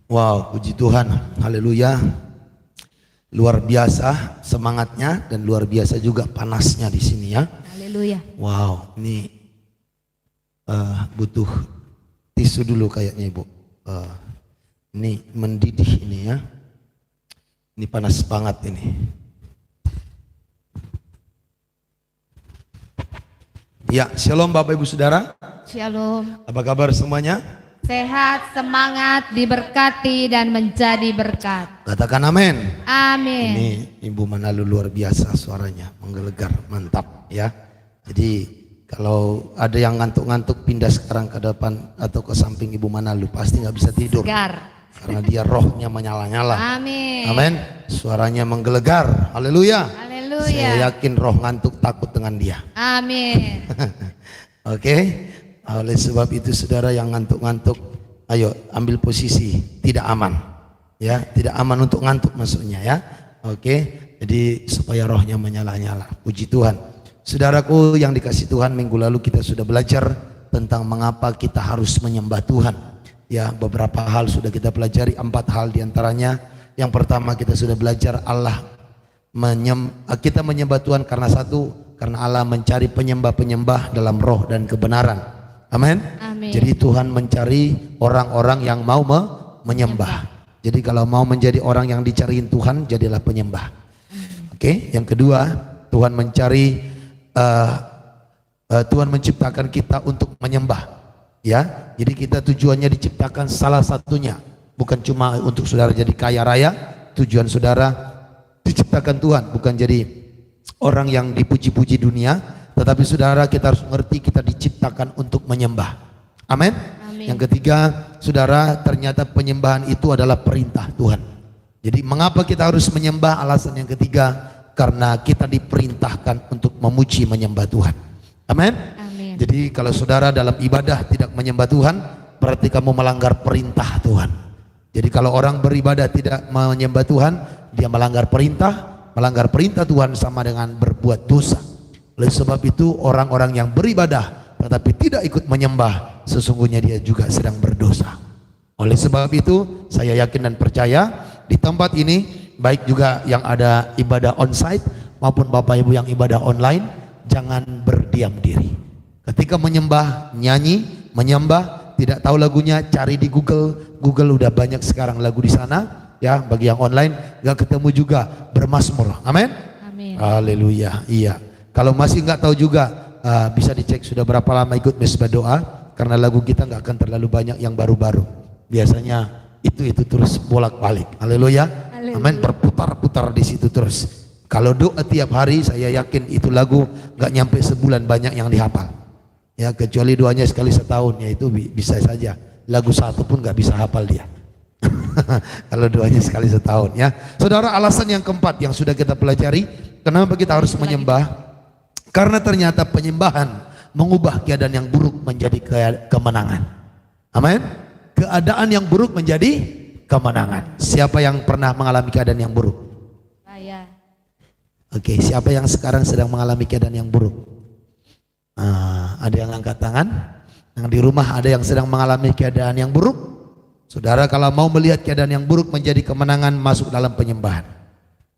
Wow, puji Tuhan, haleluya. Luar biasa semangatnya dan luar biasa juga panasnya di sini ya. Haleluya. Wow, ini butuh tisu dulu kayaknya Ibu. Ini mendidih ini ya. Ini panas banget ini. Ya, shalom Bapak Ibu Saudara. Shalom. Apa kabar semuanya? Sehat, semangat, diberkati dan menjadi berkat. Katakan amin. Amin. Ini Ibu Manalu luar biasa suaranya, menggelegar, mantap ya. Jadi kalau ada yang ngantuk-ngantuk pindah sekarang ke depan atau ke samping Ibu Manalu pasti nggak bisa tidur. Segar. Karena dia rohnya menyala-nyala. Amin. Amin. Suaranya menggelegar. Haleluya. Haleluya. Saya yakin roh ngantuk takut dengan dia. Amin. Oke. Oleh sebab itu saudara yang ngantuk-ngantuk, ayo ambil posisi, tidak aman. Ya, tidak aman untuk ngantuk maksudnya ya. Oke. Jadi supaya rohnya menyala-nyala. Puji Tuhan. Saudaraku yang dikasih Tuhan, minggu lalu kita sudah belajar tentang mengapa kita harus menyembah Tuhan. Ya, beberapa hal sudah kita pelajari, 4 hal diantaranya. Yang pertama kita sudah belajar kita menyembah Tuhan karena karena Allah mencari penyembah-penyembah dalam roh dan kebenaran. Amin. Jadi Tuhan mencari orang-orang yang mau menyembah. Jadi kalau mau menjadi orang yang dicariin Tuhan, jadilah penyembah. Oke. Yang kedua, Tuhan Tuhan menciptakan kita untuk menyembah. Ya, jadi kita tujuannya diciptakan salah satunya bukan cuma untuk saudara jadi kaya raya. Tujuan saudara diciptakan Tuhan bukan jadi orang yang dipuji-puji dunia, tetapi saudara kita harus mengerti kita diciptakan untuk menyembah. Amin. Yang ketiga, saudara, ternyata penyembahan itu adalah perintah Tuhan. Jadi mengapa kita harus menyembah? Alasan yang ketiga, karena kita diperintahkan untuk memuji menyembah Tuhan. Amin. Jadi kalau saudara dalam ibadah tidak menyembah Tuhan, berarti kamu melanggar perintah Tuhan. Jadi kalau orang beribadah tidak menyembah Tuhan, dia melanggar perintah. Melanggar perintah Tuhan sama dengan berbuat dosa. Oleh sebab itu orang-orang yang beribadah tetapi tidak ikut menyembah, sesungguhnya dia juga sedang berdosa. Oleh sebab itu saya yakin dan percaya di tempat ini, baik juga yang ada ibadah onsite maupun Bapak Ibu yang ibadah online, jangan berdiam diri. Ketika menyembah, nyanyi, menyembah, tidak tahu lagunya, cari di Google. Google udah banyak sekarang lagu di sana. Ya, bagi yang online nggak ketemu juga, bermazmur. Amin. Haleluya. Iya. Kalau masih nggak tahu juga, bisa dicek sudah berapa lama ikut mesbah doa. Karena lagu kita nggak akan terlalu banyak yang baru-baru. Biasanya itu terus bolak-balik. Haleluya. Amin. Berputar-putar di situ terus. Kalau doa tiap hari, saya yakin itu lagu nggak nyampe sebulan banyak yang dihafal. Ya, kecuali doanya sekali setahun, ya itu bisa saja. Lagu satu pun nggak bisa hafal dia. Kalau doanya sekali setahun ya. Saudara, alasan yang keempat yang sudah kita pelajari, kenapa kita harus menyembah? Karena ternyata penyembahan mengubah keadaan yang buruk menjadi kemenangan. Amin. Keadaan yang buruk menjadi kemenangan. Siapa yang pernah mengalami keadaan yang buruk? Saya. Oke, siapa yang sekarang sedang mengalami keadaan yang buruk? Ada yang angkat tangan. Yang di rumah ada yang sedang mengalami keadaan yang buruk. Saudara, kalau mau melihat keadaan yang buruk menjadi kemenangan, masuk dalam penyembahan.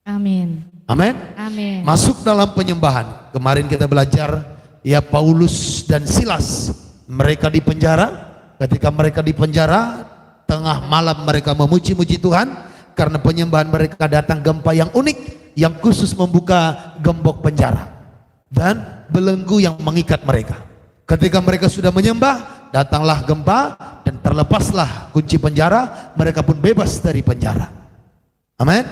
Amin. Amin. Masuk dalam penyembahan. Kemarin kita belajar ya, Paulus dan Silas, mereka di penjara. Ketika mereka di penjara, tengah malam mereka memuji-muji Tuhan karena penyembahan mereka datang gempa yang unik yang khusus membuka gembok penjara dan belenggu yang mengikat mereka. Ketika mereka sudah menyembah, datanglah gempa dan terlepaslah kunci penjara, mereka pun bebas dari penjara. Amin.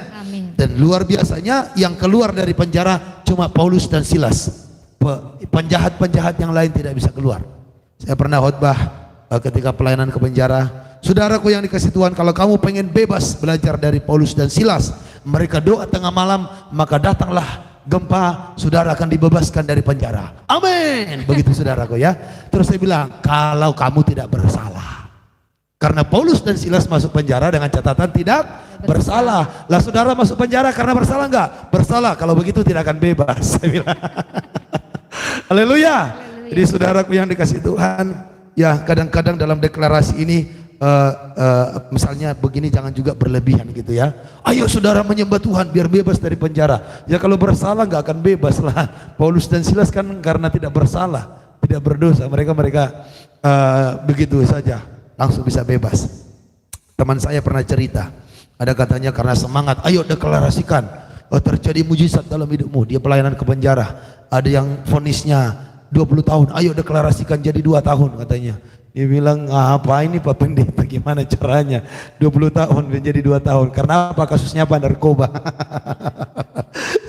Dan luar biasanya yang keluar dari penjara cuma Paulus dan Silas. Penjahat-penjahat yang lain tidak bisa keluar. Saya pernah khotbah ketika pelayanan ke penjara. Saudaraku yang dikasih Tuhan, kalau kamu pengen bebas belajar dari Paulus dan Silas, mereka doa tengah malam, maka datanglah gempa, saudara akan dibebaskan dari penjara. Amin. Begitu saudaraku ya. Terus saya bilang, kalau kamu tidak bersalah. Karena Paulus dan Silas masuk penjara dengan catatan tidak bersalah. Lah saudara masuk penjara karena bersalah enggak? Bersalah. Kalau begitu tidak akan bebas. Saya bilang. Haleluya. Jadi saudaraku yang dikasih Tuhan, ya kadang-kadang dalam deklarasi ini misalnya begini, jangan juga berlebihan gitu ya. Ayo saudara menyembah Tuhan biar bebas dari penjara. Ya kalau bersalah nggak akan bebas lah. Paulus dan Silas kan karena tidak bersalah, tidak berdosa, mereka begitu saja langsung bisa bebas. Teman saya pernah cerita, ada katanya karena semangat, ayo deklarasikan, terjadi mujizat dalam hidupmu. Dia pelayanan ke penjara, ada yang vonisnya 20 tahun, ayo deklarasikan jadi 2 tahun katanya. Dia bilang, apa ini Pak Pendeta, gimana caranya 20 tahun menjadi 2 tahun, karena apa? Kasusnya apa? Narkoba.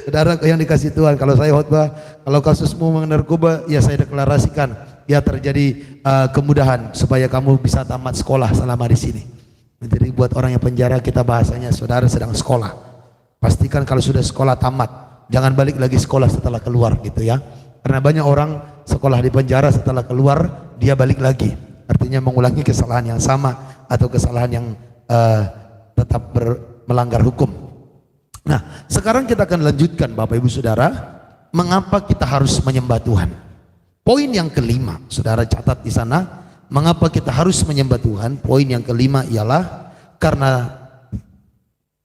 Saudara yang dikasih Tuhan, kalau saya khotbah, kalau kasusmu narkoba, ya saya deklarasikan, ya terjadi kemudahan supaya kamu bisa tamat sekolah selama di sini. Jadi buat orang yang penjara, kita bahasanya saudara sedang sekolah. Pastikan kalau sudah sekolah tamat, jangan balik lagi sekolah setelah keluar gitu ya. Karena banyak orang sekolah di penjara setelah keluar dia balik lagi, artinya mengulangi kesalahan yang sama atau kesalahan yang tetap melanggar hukum. Nah, sekarang kita akan lanjutkan Bapak Ibu Saudara, mengapa kita harus menyembah Tuhan. Poin yang kelima, saudara catat di sana, mengapa kita harus menyembah Tuhan. Poin yang kelima ialah karena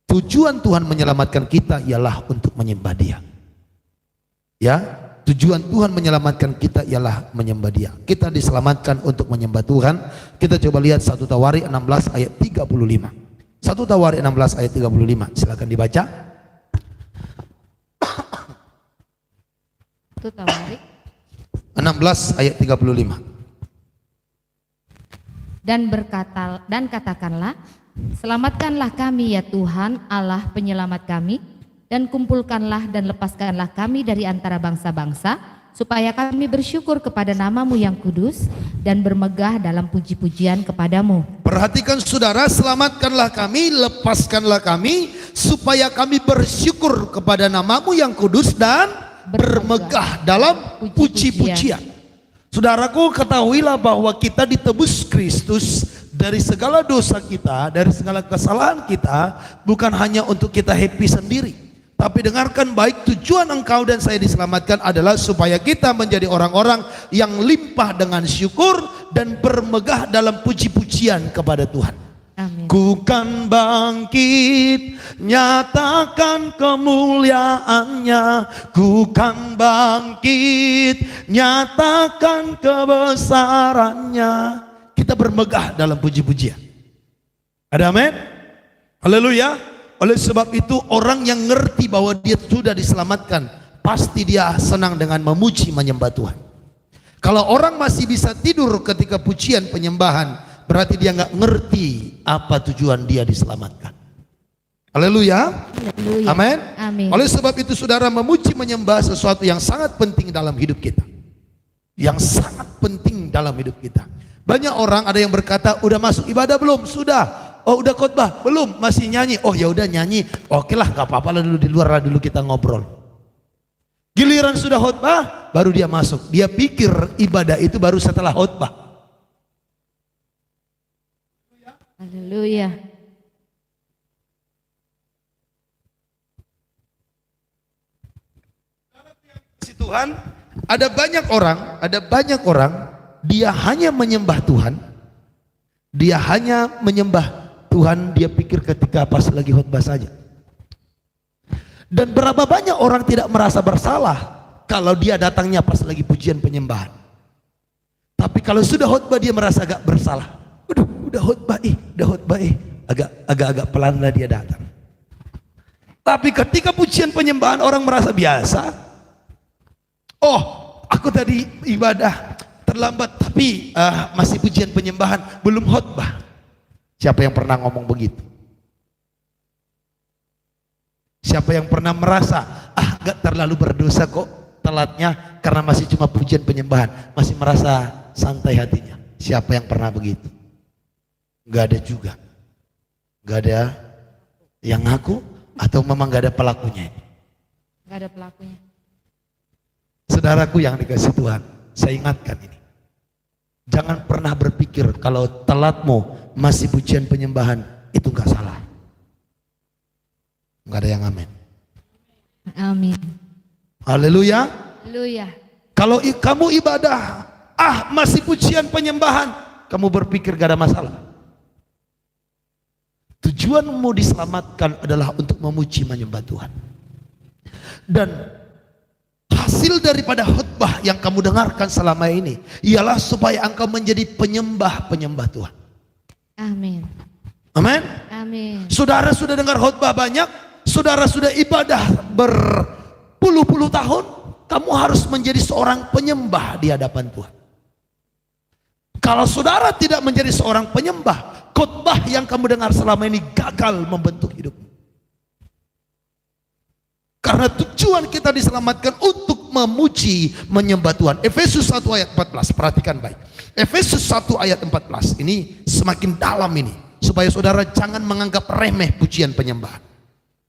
tujuan Tuhan menyelamatkan kita ialah untuk menyembah Dia. Ya, tujuan Tuhan menyelamatkan kita ialah menyembah Dia. Kita diselamatkan untuk menyembah Tuhan. Kita coba lihat 1 Tawarik 16 ayat 35. 1 Tawarik 16 ayat 35. Silakan dibaca. 1 Tawarik 16 ayat 35. Dan katakanlah, selamatkanlah kami ya Tuhan Allah penyelamat kami, dan kumpulkanlah dan lepaskanlah kami dari antara bangsa-bangsa, supaya kami bersyukur kepada namamu yang kudus dan bermegah dalam puji-pujian kepadamu. Perhatikan saudara, selamatkanlah kami, lepaskanlah kami, supaya kami bersyukur kepada namamu yang kudus dan bermegah dalam puji-pujian. Saudaraku, ketahuilah bahwa kita ditebus Kristus dari segala dosa kita, dari segala kesalahan kita, bukan hanya untuk kita happy sendiri. Tapi dengarkan baik, tujuan engkau dan saya diselamatkan adalah supaya kita menjadi orang-orang yang limpah dengan syukur dan bermegah dalam puji-pujian kepada Tuhan. Amin. Ku kan bangkit, nyatakan kemuliaannya. Ku kan bangkit, nyatakan kebesarannya. Kita bermegah dalam puji-pujian. Ada amin? Haleluya. Oleh sebab itu orang yang ngerti bahwa dia sudah diselamatkan, pasti dia senang dengan memuji menyembah Tuhan. Kalau orang masih bisa tidur ketika pujian penyembahan, berarti dia nggak ngerti apa tujuan dia diselamatkan. Haleluya. Amin. Amin. Oleh sebab itu saudara, memuji menyembah sesuatu yang sangat penting dalam hidup kita. Yang sangat penting dalam hidup kita. Banyak orang ada yang berkata, udah masuk ibadah belum? Sudah. Oh udah khotbah? Belum, masih nyanyi. Oh ya udah nyanyi. Oke lah, gak apa-apa lah, dulu di luar lah dulu kita ngobrol. Giliran sudah khotbah, baru dia masuk. Dia pikir ibadah itu baru setelah khotbah. Haleluya. Si Tuhan, ada banyak orang, dia hanya menyembah Tuhan. Dia hanya menyembah Tuhan, dia pikir ketika pas lagi khotbah saja. Dan berapa banyak orang tidak merasa bersalah kalau dia datangnya pas lagi pujian penyembahan. Tapi kalau sudah khotbah dia merasa agak bersalah. Udah khotbah agak pelan lah dia datang. Tapi ketika pujian penyembahan orang merasa biasa. Oh, aku tadi ibadah terlambat, tapi masih pujian penyembahan, belum khotbah. Siapa yang pernah ngomong begitu? Siapa yang pernah merasa gak terlalu berdosa kok telatnya karena masih cuma pujian penyembahan, masih merasa santai hatinya? Siapa yang pernah begitu? Gak ada juga. Gak ada yang ngaku, atau memang gak ada pelakunya? Gak ada pelakunya. Saudaraku yang dikasih Tuhan, saya ingatkan ini. Jangan pernah berpikir kalau telatmu masih pujian penyembahan itu gak salah. Gak ada yang amin. Amin. Haleluya. Haleluya. Kalau kamu ibadah, masih pujian penyembahan, kamu berpikir gak ada masalah. Tujuanmu diselamatkan adalah untuk memuji menyembah Tuhan. Dan hasil daripada khotbah yang kamu dengarkan selama ini ialah supaya engkau menjadi penyembah-penyembah Tuhan. Amin. Amin. Amin. Saudara sudah dengar khotbah banyak, saudara sudah ibadah berpuluh-puluh tahun, kamu harus menjadi seorang penyembah di hadapan Tuhan. Kalau saudara tidak menjadi seorang penyembah, khotbah yang kamu dengar selama ini gagal membentuk hidupmu. Karena tujuan kita diselamatkan untuk memuji, menyembah Tuhan. Efesus 1 ayat 14, perhatikan baik. Efesus 1 ayat 14, ini semakin dalam ini. Supaya saudara jangan menganggap remeh pujian penyembahan.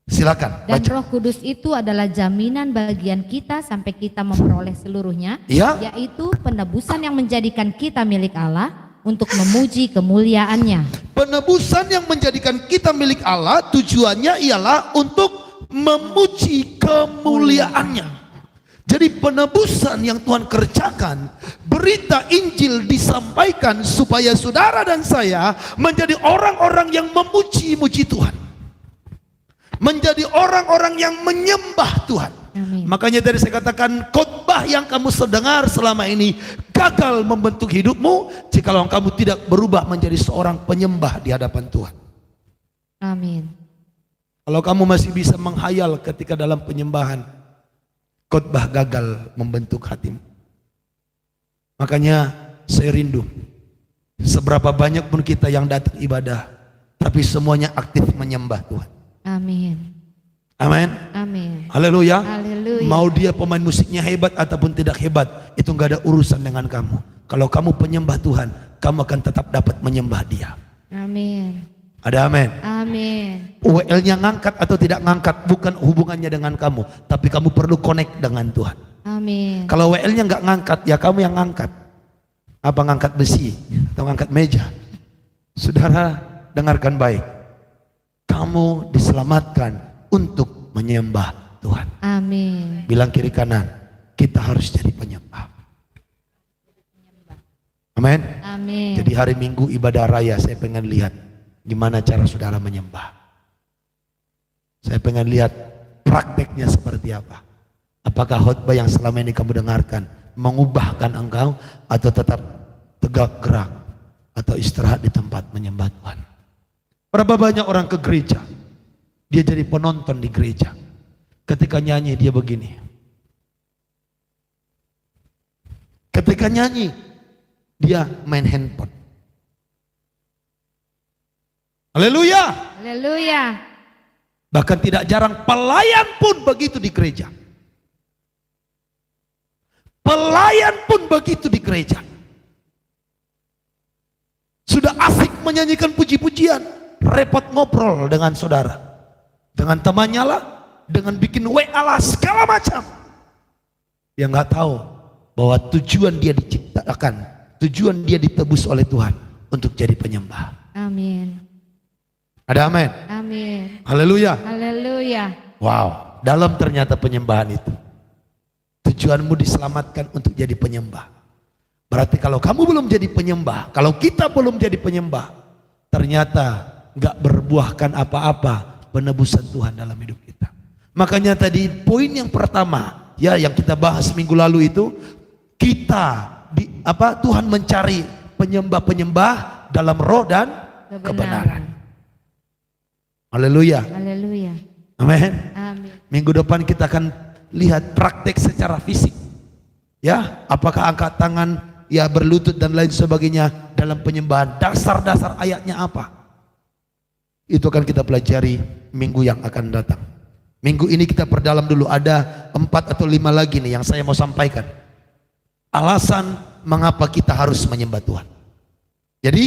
Silakan Dan baca. Roh Kudus itu adalah jaminan bagian kita sampai kita memperoleh seluruhnya, Ya. yaitu penebusan yang menjadikan kita milik Allah untuk memuji kemuliaannya. Penebusan yang menjadikan kita milik Allah tujuannya ialah untuk memuji kemuliaannya. Jadi penebusan yang Tuhan kerjakan, berita Injil disampaikan supaya saudara dan saya menjadi orang-orang yang memuji-muji Tuhan. Menjadi orang-orang yang menyembah Tuhan. Amin. Makanya tadi saya katakan khotbah yang kamu dengar selama ini gagal membentuk hidupmu jikalau kamu tidak berubah menjadi seorang penyembah di hadapan Tuhan. Amin. Kalau kamu masih bisa menghayal ketika dalam penyembahan, khotbah gagal membentuk hatimu. Makanya saya rindu seberapa banyak pun kita yang datang ibadah, tapi semuanya aktif menyembah Tuhan. Amin. Amin. Amin. Haleluya. Haleluya. Mau dia pemain musiknya hebat ataupun tidak hebat, itu nggak ada urusan dengan kamu. Kalau kamu penyembah Tuhan, kamu akan tetap dapat menyembah Dia. Amin. Ada amin. Amin. WL-nya ngangkat atau tidak ngangkat bukan hubungannya dengan kamu, tapi kamu perlu connect dengan Tuhan. Amin. Kalau WL-nya nggak ngangkat, ya kamu yang ngangkat. Apa ngangkat besi atau ngangkat meja? Saudara, dengarkan baik. Kamu diselamatkan untuk menyembah Tuhan. Amin. Bilang kiri kanan, kita harus jadi penyembah. Amin. Amin. Jadi hari Minggu ibadah raya saya pengen lihat gimana cara saudara menyembah. Saya pengen lihat prakteknya seperti apa. Apakah khotbah yang selama ini kamu dengarkan mengubahkan engkau atau tetap tegak gerak atau istirahat di tempat menyembah Tuhan. Berapa banyak orang ke gereja, dia jadi penonton di gereja. Ketika nyanyi dia begini. Ketika nyanyi dia main handphone. Haleluya. Haleluya. Bahkan tidak jarang pelayan pun begitu di gereja. Pelayan pun begitu di gereja. Sudah asik menyanyikan puji-pujian, repot ngobrol dengan saudara, dengan temannya lah, dengan bikin WA lah, segala macam. Dia nggak tahu bahwa tujuan dia diciptakan, tujuan dia ditebus oleh Tuhan untuk jadi penyembah. Amin. Ada amin. Amin. Haleluya. Haleluya. Wow, dalam ternyata penyembahan itu. Tujuanmu diselamatkan untuk jadi penyembah. Berarti kalau kamu belum jadi penyembah, kalau kita belum jadi penyembah, ternyata nggak berbuahkan apa-apa penebusan Tuhan dalam hidup kita. Makanya tadi poin yang pertama ya yang kita bahas minggu lalu itu, kita Tuhan mencari penyembah-penyembah dalam roh dan kebenaran. Haleluya. Haleluya. Amin. Amin. Minggu depan kita akan lihat praktek secara fisik. Ya, apakah angkat tangan, ya berlutut dan lain sebagainya dalam penyembahan. Dasar-dasar ayatnya apa? Itu akan kita pelajari minggu yang akan datang. Minggu ini kita perdalam dulu, ada 4 atau 5 lagi nih yang saya mau sampaikan. Alasan mengapa kita harus menyembah Tuhan. Jadi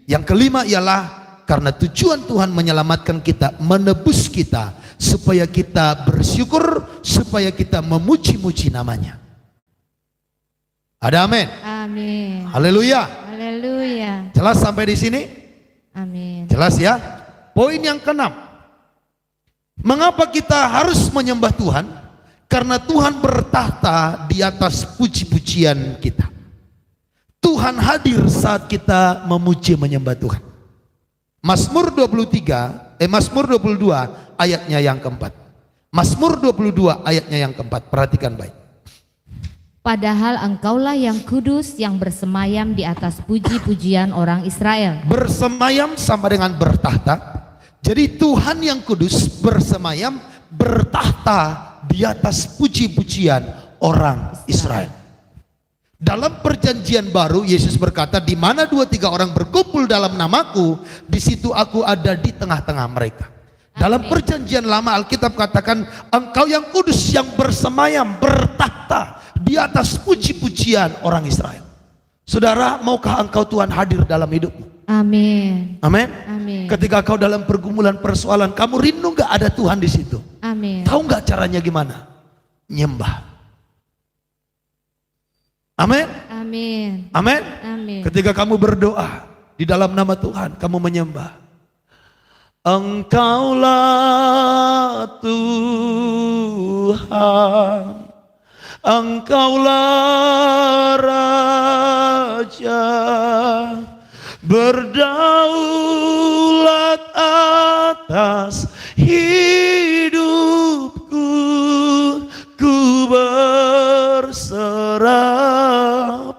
yang kelima ialah karena tujuan Tuhan menyelamatkan kita, menebus kita, supaya kita bersyukur, supaya kita memuji-muji namanya. Ada amin. Amin. Haleluya. Haleluya. Jelas sampai di sini? Amin. Jelas ya? Poin yang keenam, mengapa kita harus menyembah Tuhan? Karena Tuhan bertahta di atas puji-pujian kita. Tuhan hadir saat kita memuji menyembah Tuhan. Mazmur 22 ayatnya yang keempat. Mazmur 22 ayatnya yang keempat. Perhatikan baik. Padahal engkaulah yang kudus yang bersemayam di atas puji-pujian orang Israel. Bersemayam sama dengan bertahta. Jadi Tuhan yang kudus bersemayam, bertahta di atas puji-pujian orang Israel. Dalam perjanjian baru Yesus berkata, di mana 2-3 orang berkumpul dalam namaku, di situ aku ada di tengah-tengah mereka. Dalam perjanjian lama Alkitab katakan, engkau yang kudus yang bersemayam, bertahta di atas puji-pujian orang Israel. Saudara, maukah engkau Tuhan hadir dalam hidupmu? Amin. Amin. Amin. Ketika kau dalam pergumulan persoalan, kamu rindu nggak ada Tuhan di situ? Amin. Tahu nggak caranya gimana? Nyembah. Amin. Amin. Amin. Amin. Ketika kamu berdoa di dalam nama Tuhan, kamu menyembah. Engkaulah Tuhan, Engkaulah Raja, berdaulat atas hidupku, ku berserah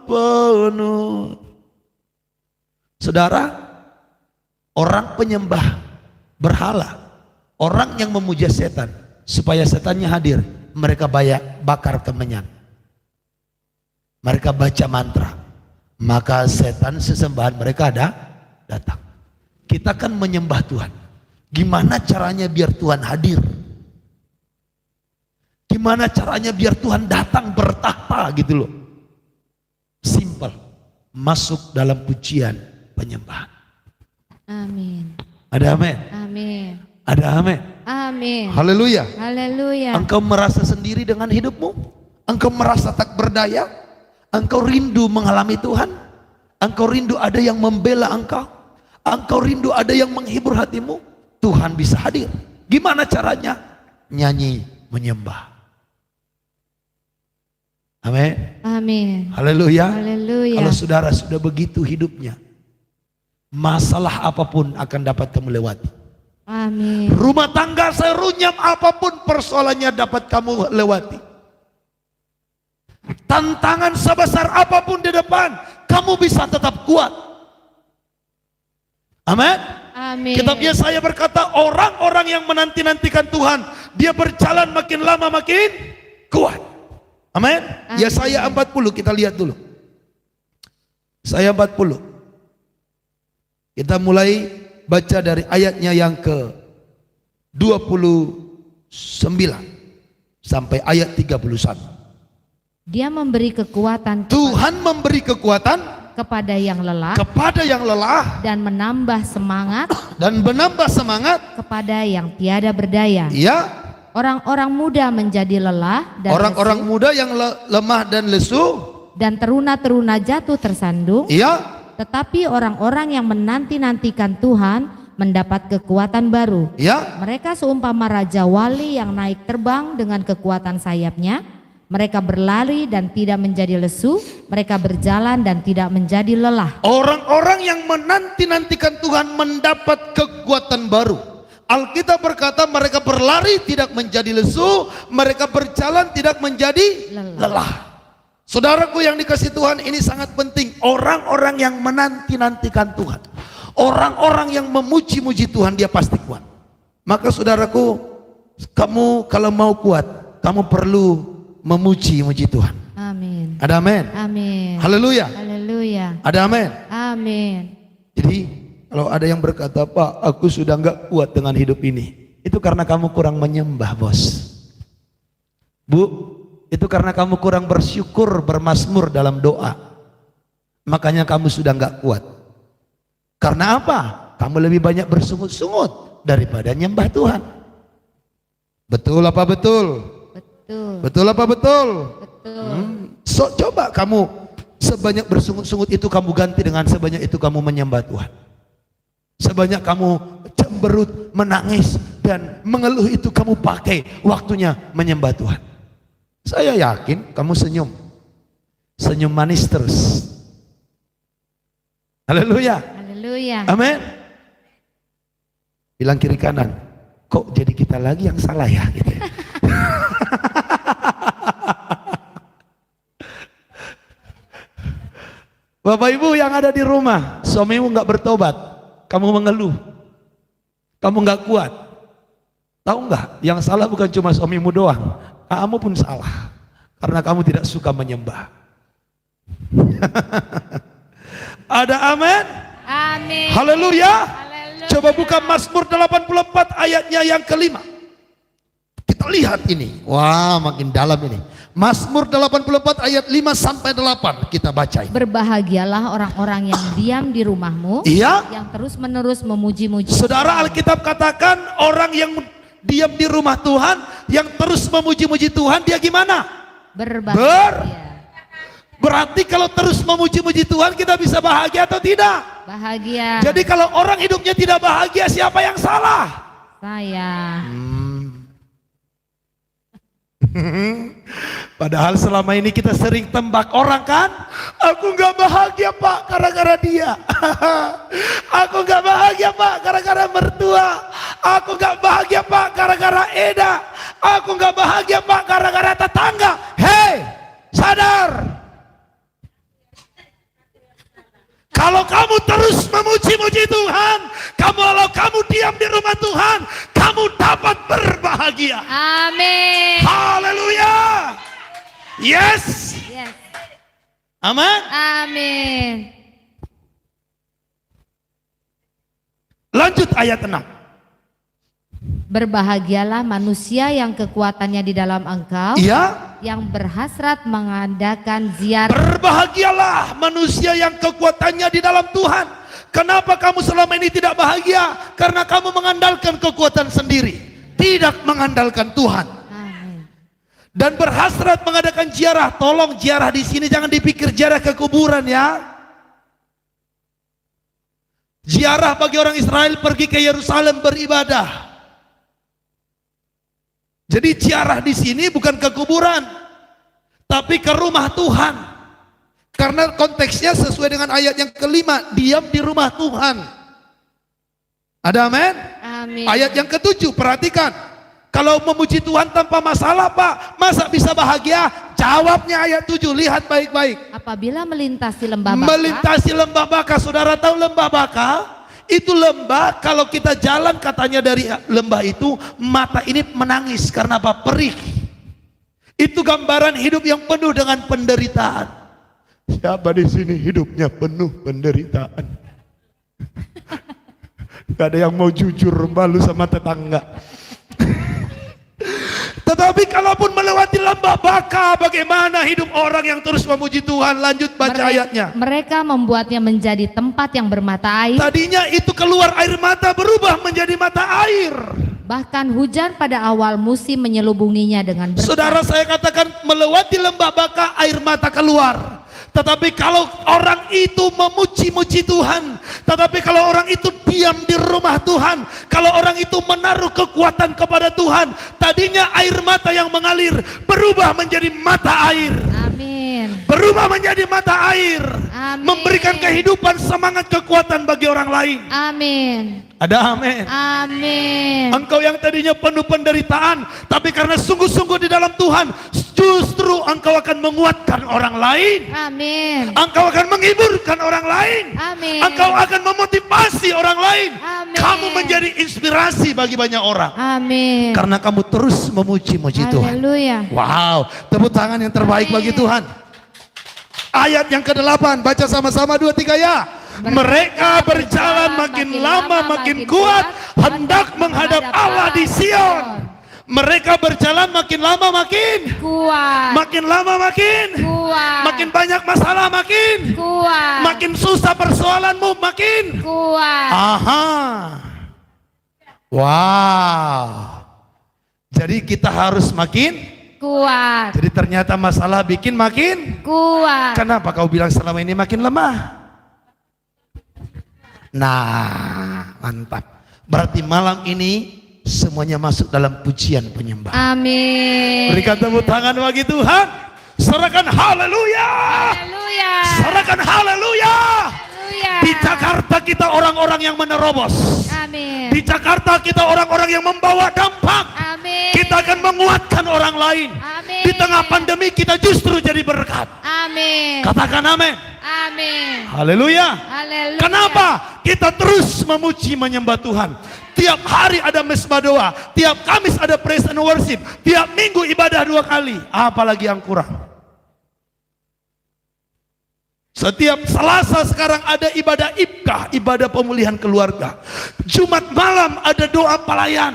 penuh. Saudara, orang penyembah berhala, orang yang memuja setan supaya setannya hadir, mereka bakar kemenyan, mereka baca mantra, maka setan sesembahan mereka datang. Kita kan menyembah Tuhan. Gimana caranya biar Tuhan hadir? Gimana caranya biar Tuhan datang bertahta gitu loh? Simple, masuk dalam pujian penyembahan. Amin. Ada amin? Amin. Ada amin? Amin. Haleluya. Haleluya. Engkau merasa sendiri dengan hidupmu? Engkau merasa tak berdaya? Engkau rindu mengalami Tuhan? Engkau rindu ada yang membela engkau? Engkau rindu ada yang menghibur hatimu? Tuhan bisa hadir. Gimana caranya? Nyanyi, menyembah. Amin. Amin. Haleluya. Haleluya. Kalau saudara sudah begitu hidupnya, masalah apapun akan dapat kamu lewati. Amin. Rumah tangga serunyam apapun persoalannya dapat kamu lewati. Tantangan sebesar apapun di depan, kamu bisa tetap kuat. Amin. Amin. Kitab Yesaya berkata, orang-orang yang menanti-nantikan Tuhan, dia berjalan makin lama makin kuat. Amin. Yesaya 40, kita lihat dulu. Yesaya 40. Kita mulai baca dari ayatnya yang ke 29 sampai ayat 31. Dia memberi kekuatan Tuhan memberi kekuatan kepada yang lelah dan menambah semangat kepada yang tiada berdaya. Ya, Orang-orang muda menjadi lelah dan orang-orang muda yang lemah dan lesu, dan teruna-teruna jatuh tersandung. ya, Tetapi orang-orang yang menanti-nantikan Tuhan mendapat kekuatan baru. ya. Mereka seumpama raja wali yang naik terbang dengan kekuatan sayapnya. Mereka berlari dan tidak menjadi lesu. Mereka berjalan dan tidak menjadi lelah. Orang-orang yang menanti-nantikan Tuhan mendapat kekuatan baru. Alkitab berkata mereka berlari tidak menjadi lesu, mereka berjalan tidak menjadi lelah. Saudaraku yang dikasih Tuhan, ini sangat penting. Orang-orang yang menanti-nantikan Tuhan, orang-orang yang memuji-muji Tuhan, dia pasti kuat. Maka saudaraku, kamu kalau mau kuat, kamu perlu memuji-muji Tuhan. Amin. Ada amin? Amin. Haleluya. Haleluya. Ada amin? Amin. Jadi kalau ada yang berkata, Pak, aku sudah enggak kuat dengan hidup ini, itu karena kamu kurang menyembah, bos. Bu, itu karena kamu kurang bersyukur, bermazmur dalam doa. Makanya kamu sudah enggak kuat. Karena apa? Kamu lebih banyak bersungut-sungut daripada nyembah Tuhan. Betul apa betul? Betul. Betul apa betul? Betul. So, coba kamu sebanyak bersungut-sungut itu kamu ganti dengan sebanyak itu kamu menyembah Tuhan. Sebanyak kamu cemberut, menangis dan mengeluh itu kamu pakai waktunya menyembah Tuhan. Saya yakin kamu senyum. Senyum manis terus. Haleluya. Haleluya. Amin. Bilang kiri kanan, kok jadi kita lagi yang salah ya? Gitu ya. Bapak Ibu yang ada di rumah, suamimu nggak bertobat, kamu mengeluh, kamu nggak kuat. Tahu nggak? Yang salah bukan cuma suamimu doang, kamu pun salah karena kamu tidak suka menyembah. Ada amin? Amin. Haleluya. Haleluya. Coba buka Mazmur 84 ayatnya yang kelima. Kita lihat ini. Wah, makin dalam ini. Mazmur 84 ayat 5 sampai 8 kita baca ini. Berbahagialah orang-orang yang diam di rumahmu, Iya. yang terus-menerus memuji-muji. Saudara, Alkitab katakan orang yang diam di rumah Tuhan, yang terus memuji-muji Tuhan, dia gimana? Berbahagia. Berarti kalau terus memuji-muji Tuhan kita bisa bahagia atau tidak? Bahagia. Jadi kalau orang hidupnya tidak bahagia, siapa yang salah? Saya. Padahal selama ini kita sering tembak orang kan? Aku nggak bahagia Pak gara-gara dia. Aku nggak bahagia Pak gara-gara mertua. Aku nggak bahagia Pak gara-gara Eda. Aku nggak bahagia Pak gara-gara tetangga. Hei, sadar. Kalau kamu terus memuji-muji Tuhan, kalau kamu diam di rumah Tuhan, kamu dapat berbahagia. Amin. Haleluya. Yes. Yes. Amin. Amin. Lanjut ayat 6. Berbahagialah manusia yang kekuatannya di dalam Engkau, Iya. yang berhasrat mengadakan ziarah. Berbahagialah manusia yang kekuatannya di dalam Tuhan. Kenapa kamu selama ini tidak bahagia? Karena kamu mengandalkan kekuatan sendiri, tidak mengandalkan Tuhan. Amin. Dan berhasrat mengadakan ziarah. Tolong ziarah di sini jangan dipikir ziarah ke kuburan ya. Ziarah bagi orang Israel pergi ke Yerusalem beribadah. Jadi ziarah di sini bukan ke kuburan, tapi ke rumah Tuhan. Karena konteksnya sesuai dengan ayat yang kelima, diam di rumah Tuhan. Ada amin? Amin. Ayat yang ketujuh, perhatikan. Kalau memuji Tuhan tanpa masalah Pak, masa bisa bahagia? Jawabnya ayat 7, lihat baik-baik. Apabila melintasi lembah Baka, Melintasi lembah Baka, saudara tahu lembah Baka? Itu lembah, kalau kita jalan katanya dari lembah itu, mata ini menangis karena apa? Perih. Itu gambaran hidup yang penuh dengan penderitaan. Siapa di sini hidupnya penuh penderitaan? Gak ada yang mau jujur, malu sama tetangga. Tetapi kalaupun melewati lembah Baka, bagaimana hidup orang yang terus memuji Tuhan? Lanjut baca ayatnya. mereka membuatnya menjadi tempat yang bermata air. Tadinya itu keluar air mata, berubah menjadi mata air. Bahkan hujan pada awal musim menyelubunginya dengan berkah. Saudara, saya katakan melewati lembah Baka air mata keluar. Tetapi kalau orang itu memuji-muji Tuhan, tetapi kalau orang itu diam di rumah Tuhan, kalau orang itu menaruh kekuatan kepada Tuhan, tadinya air mata yang mengalir berubah menjadi mata air. Amin. Berubah menjadi mata air. Amin. Memberikan kehidupan, semangat, kekuatan bagi orang lain. Amin. Ada amin. Amin. Engkau yang tadinya penuh penderitaan, tapi karena sungguh-sungguh di dalam Tuhan, justru engkau akan menguatkan orang lain. Amin. Engkau akan menghiburkan orang lain. Amin. Engkau akan memotivasi orang lain. Amin. Kamu menjadi inspirasi bagi banyak orang. Amin. Karena kamu terus memuji-muji Tuhan. Haleluya. Wow, tepuk tangan yang terbaik bagi Tuhan. Ayat yang ke-8, baca sama-sama 2, 3 ya. Mereka berjalan makin lama makin kuat, hendak menghadap Allah di Sion. Mereka berjalan makin lama makin Kuat. makin lama makin Kuat. makin banyak masalah, makin Kuat. makin susah persoalanmu, makin Kuat. aha. Wow. Jadi kita harus makin, Kuat. jadi ternyata masalah bikin makin. Kuat. Kenapa kau bilang selama ini makin lemah? Nah, mantap. Berarti malam ini semuanya masuk dalam pujian penyembah. Amin. Berikan tepuk tangan bagi Tuhan. Serahkan haleluya. Haleluya. Serahkan haleluya. Haleluya. Di Jakarta kita orang-orang yang menerobos. Amin. Di Jakarta kita orang-orang yang membawa dampak. Amin. Kita akan menguatkan orang lain. Amin. Di tengah pandemi kita justru jadi berkat. Amin. Katakan amin. Amin. Haleluya. Haleluya. Kenapa? Kita terus memuji menyembah Tuhan. Tiap hari ada mesbah doa, tiap Kamis ada praise and worship, tiap minggu ibadah 2 kali. Apalagi yang kurang? Setiap Selasa sekarang ada ibadah ibkah, ibadah pemulihan keluarga. Jumat malam ada doa pelayan,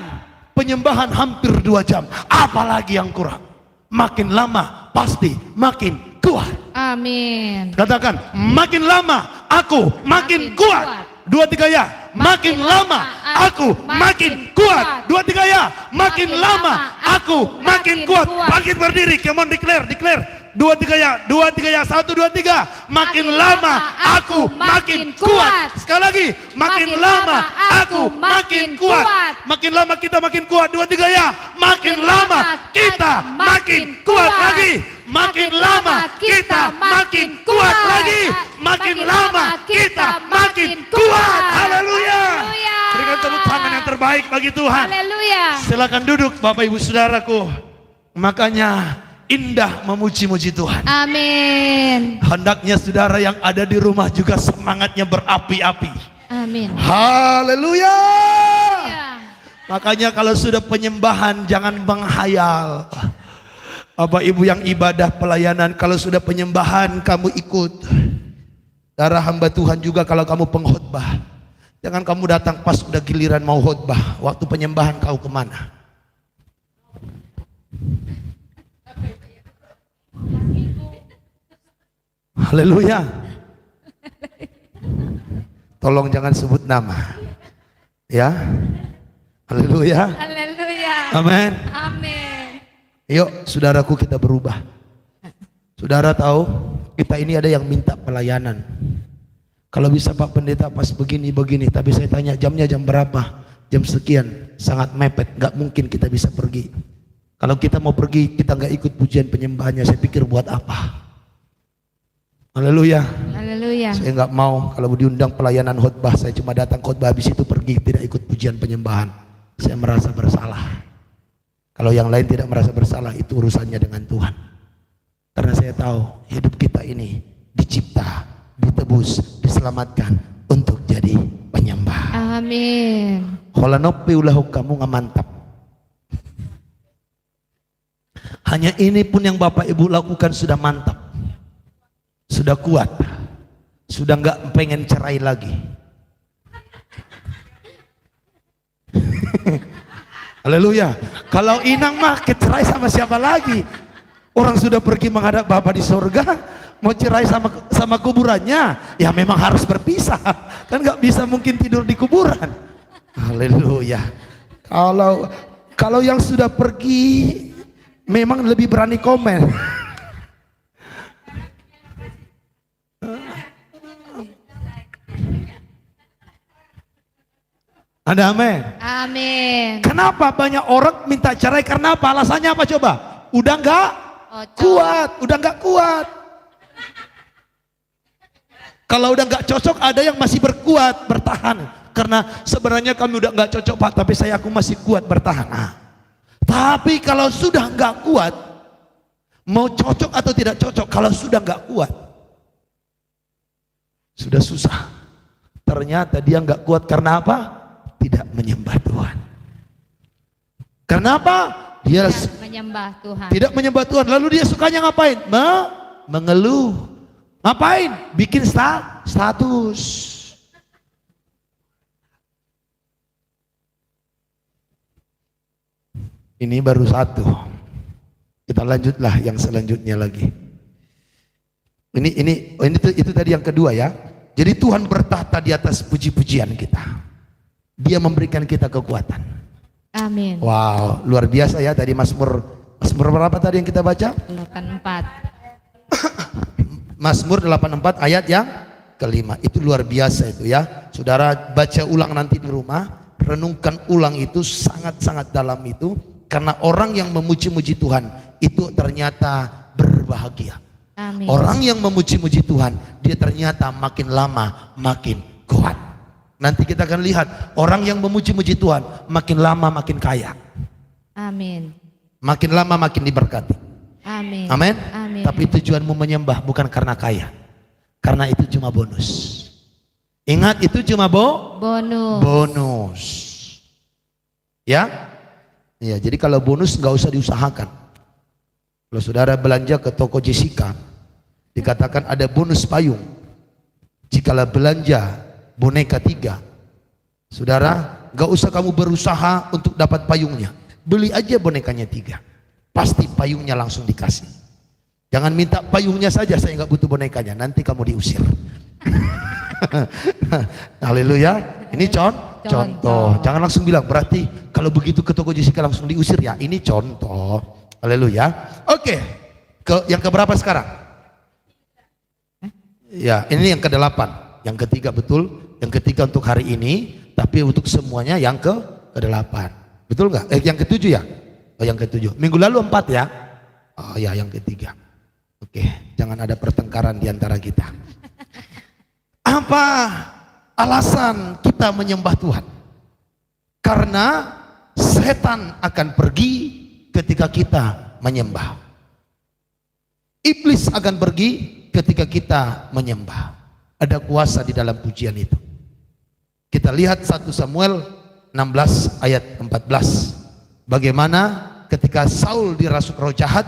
penyembahan hampir 2 jam. Apalagi yang kurang? Makin lama pasti makin kuat. Amin. Katakan, makin lama aku makin kuat. 2, 3 ya. Makin lama aku makin kuat. 2, 3 ya. Makin lama aku makin kuat. Bangkit berdiri. Come on, declare. 2, 3 ya. 2, 3 ya. 1, 2, 3. Makin lama aku makin kuat. Sekali lagi. Makin lama aku makin kuat. Makin lama kita makin kuat. 2, 3 ya. Makin lama kita makin kuat lagi. Makin lama kita makin kuat lagi. Makin lama kita makin kuat. Haleluya. Berikan tepuk tangan yang terbaik bagi Tuhan. Haleluya. Silakan duduk Bapak Ibu Saudaraku. Makanya indah memuji-muji Tuhan. Amin. Hendaknya saudara yang ada di rumah juga semangatnya berapi-api. Amin. Haleluya. Ya. Makanya kalau sudah penyembahan jangan menghayal. Bapak Ibu yang ibadah pelayanan, kalau sudah penyembahan kamu ikut. Darah hamba Tuhan juga kalau kamu pengkhotbah. Jangan kamu datang pas udah giliran mau khotbah. Waktu penyembahan kau kemana? Haleluya. Tolong jangan sebut nama. Ya. Haleluya. Haleluya. Amin. Amin. Yuk saudaraku kita berubah. Saudara tahu kita ini ada yang minta pelayanan. Kalau bisa Pak Pendeta pas begini, tapi saya tanya jamnya jam berapa? Jam sekian, sangat mepet, nggak mungkin kita bisa pergi. Kalau kita mau pergi kita nggak ikut pujian penyembahannya, saya pikir buat apa? Haleluya. Haleluya. Saya nggak mau kalau diundang pelayanan khotbah, saya cuma datang khotbah habis itu pergi, tidak ikut pujian penyembahan. Saya merasa bersalah. Kalau yang lain tidak merasa bersalah, itu urusannya dengan Tuhan. Karena saya tahu hidup kita ini dicipta, ditebus, diselamatkan untuk jadi penyembah. Amin. Holanope ulahu kamu ngamantap. Hanya ini pun yang Bapak Ibu lakukan sudah mantap. Sudah kuat. Sudah nggak pengen cerai lagi. Haleluya. Kalau Inang mah cerai sama siapa lagi? Orang sudah pergi menghadap Bapa di surga, mau cerai sama kuburannya, ya memang harus berpisah. Kan nggak bisa mungkin tidur di kuburan. Haleluya. Kalau yang sudah pergi memang lebih berani komen. Ada amin. Amin. Kenapa banyak orang minta cerai? Karena apa? Alasannya apa coba? Udah nggak kuat, udah nggak kuat. Kalau udah nggak cocok, ada yang masih berkuat, bertahan. Karena sebenarnya kami udah nggak cocok Pak, tapi aku masih kuat bertahan. Nah, tapi kalau sudah nggak kuat, mau cocok atau tidak cocok, kalau sudah nggak kuat, sudah susah. Ternyata dia nggak kuat karena apa? Tidak menyembah Tuhan. Kenapa? Dia Tidak menyembah Tuhan. tidak menyembah Tuhan. Lalu dia sukanya ngapain? Mengeluh. Ngapain? Bikin status. Ini baru satu. Kita lanjutlah yang selanjutnya lagi. Itu tadi yang kedua ya. Jadi Tuhan bertahta di atas puji-pujian kita. Dia memberikan kita kekuatan. Amin. Wow, luar biasa ya tadi Mazmur berapa tadi yang kita baca? 84. Mazmur 84 ayat yang kelima. Itu luar biasa itu ya. Saudara baca ulang nanti di rumah, renungkan ulang itu sangat-sangat dalam itu, karena orang yang memuji-muji Tuhan itu ternyata berbahagia. Amin. Orang yang memuji-muji Tuhan, dia ternyata makin lama makin kuat. Nanti kita akan lihat orang yang memuji-muji Tuhan makin lama makin kaya. Amin. Makin lama makin diberkati. Amin. Amin. Amin. Tapi tujuanmu menyembah bukan karena kaya. Karena itu cuma bonus. Ingat, itu cuma Bonus. bonus. Ya? Ya, jadi kalau bonus nggak usah diusahakan. Kalau saudara belanja ke toko Jessica, dikatakan ada bonus payung. Jikalau belanja boneka 3, saudara nggak usah kamu berusaha untuk dapat payungnya. Beli aja bonekanya 3, pasti payungnya langsung dikasih. Jangan minta payungnya saja, saya nggak butuh bonekanya, nanti kamu diusir. Haleluya. Ini contoh. Jangan langsung bilang berarti kalau begitu ke toko Jessica langsung diusir ya. Ini contoh. Haleluya. Oke. Yang keberapa sekarang? Ya, ini yang ke-8. Yang ketiga betul. Yang ketiga untuk hari ini, tapi untuk semuanya yang ke-8. Betul nggak? Yang ke-7 ya? Oh, yang ke-7. Minggu lalu 4 ya? Oh ya, yang ketiga. Oke, jangan ada pertengkaran di antara kita. Apa alasan kita menyembah Tuhan? Karena setan akan pergi ketika kita menyembah. Iblis akan pergi ketika kita menyembah. Ada kuasa di dalam pujian itu. Kita lihat 1 Samuel 16 ayat 14. Bagaimana ketika Saul dirasuk roh jahat,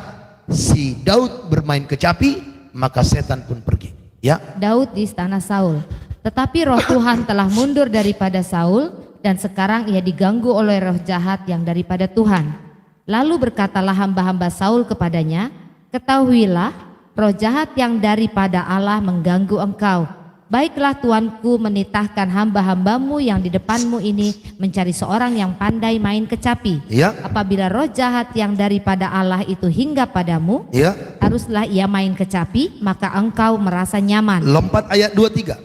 si Daud bermain kecapi, maka setan pun pergi. Ya. Daud di istana Saul. Tetapi roh Tuhan telah mundur daripada Saul, dan sekarang ia diganggu oleh roh jahat yang daripada Tuhan. Lalu berkatalah hamba-hamba Saul kepadanya, ketahuilah, roh jahat yang daripada Allah mengganggu engkau. Baiklah tuanku menitahkan hamba-hambamu yang di depanmu ini mencari seorang yang pandai main kecapi. Ya. Apabila roh jahat yang daripada Allah itu hinggap padamu, Ya. haruslah ia main kecapi, maka engkau merasa nyaman. Lompat ayat 23.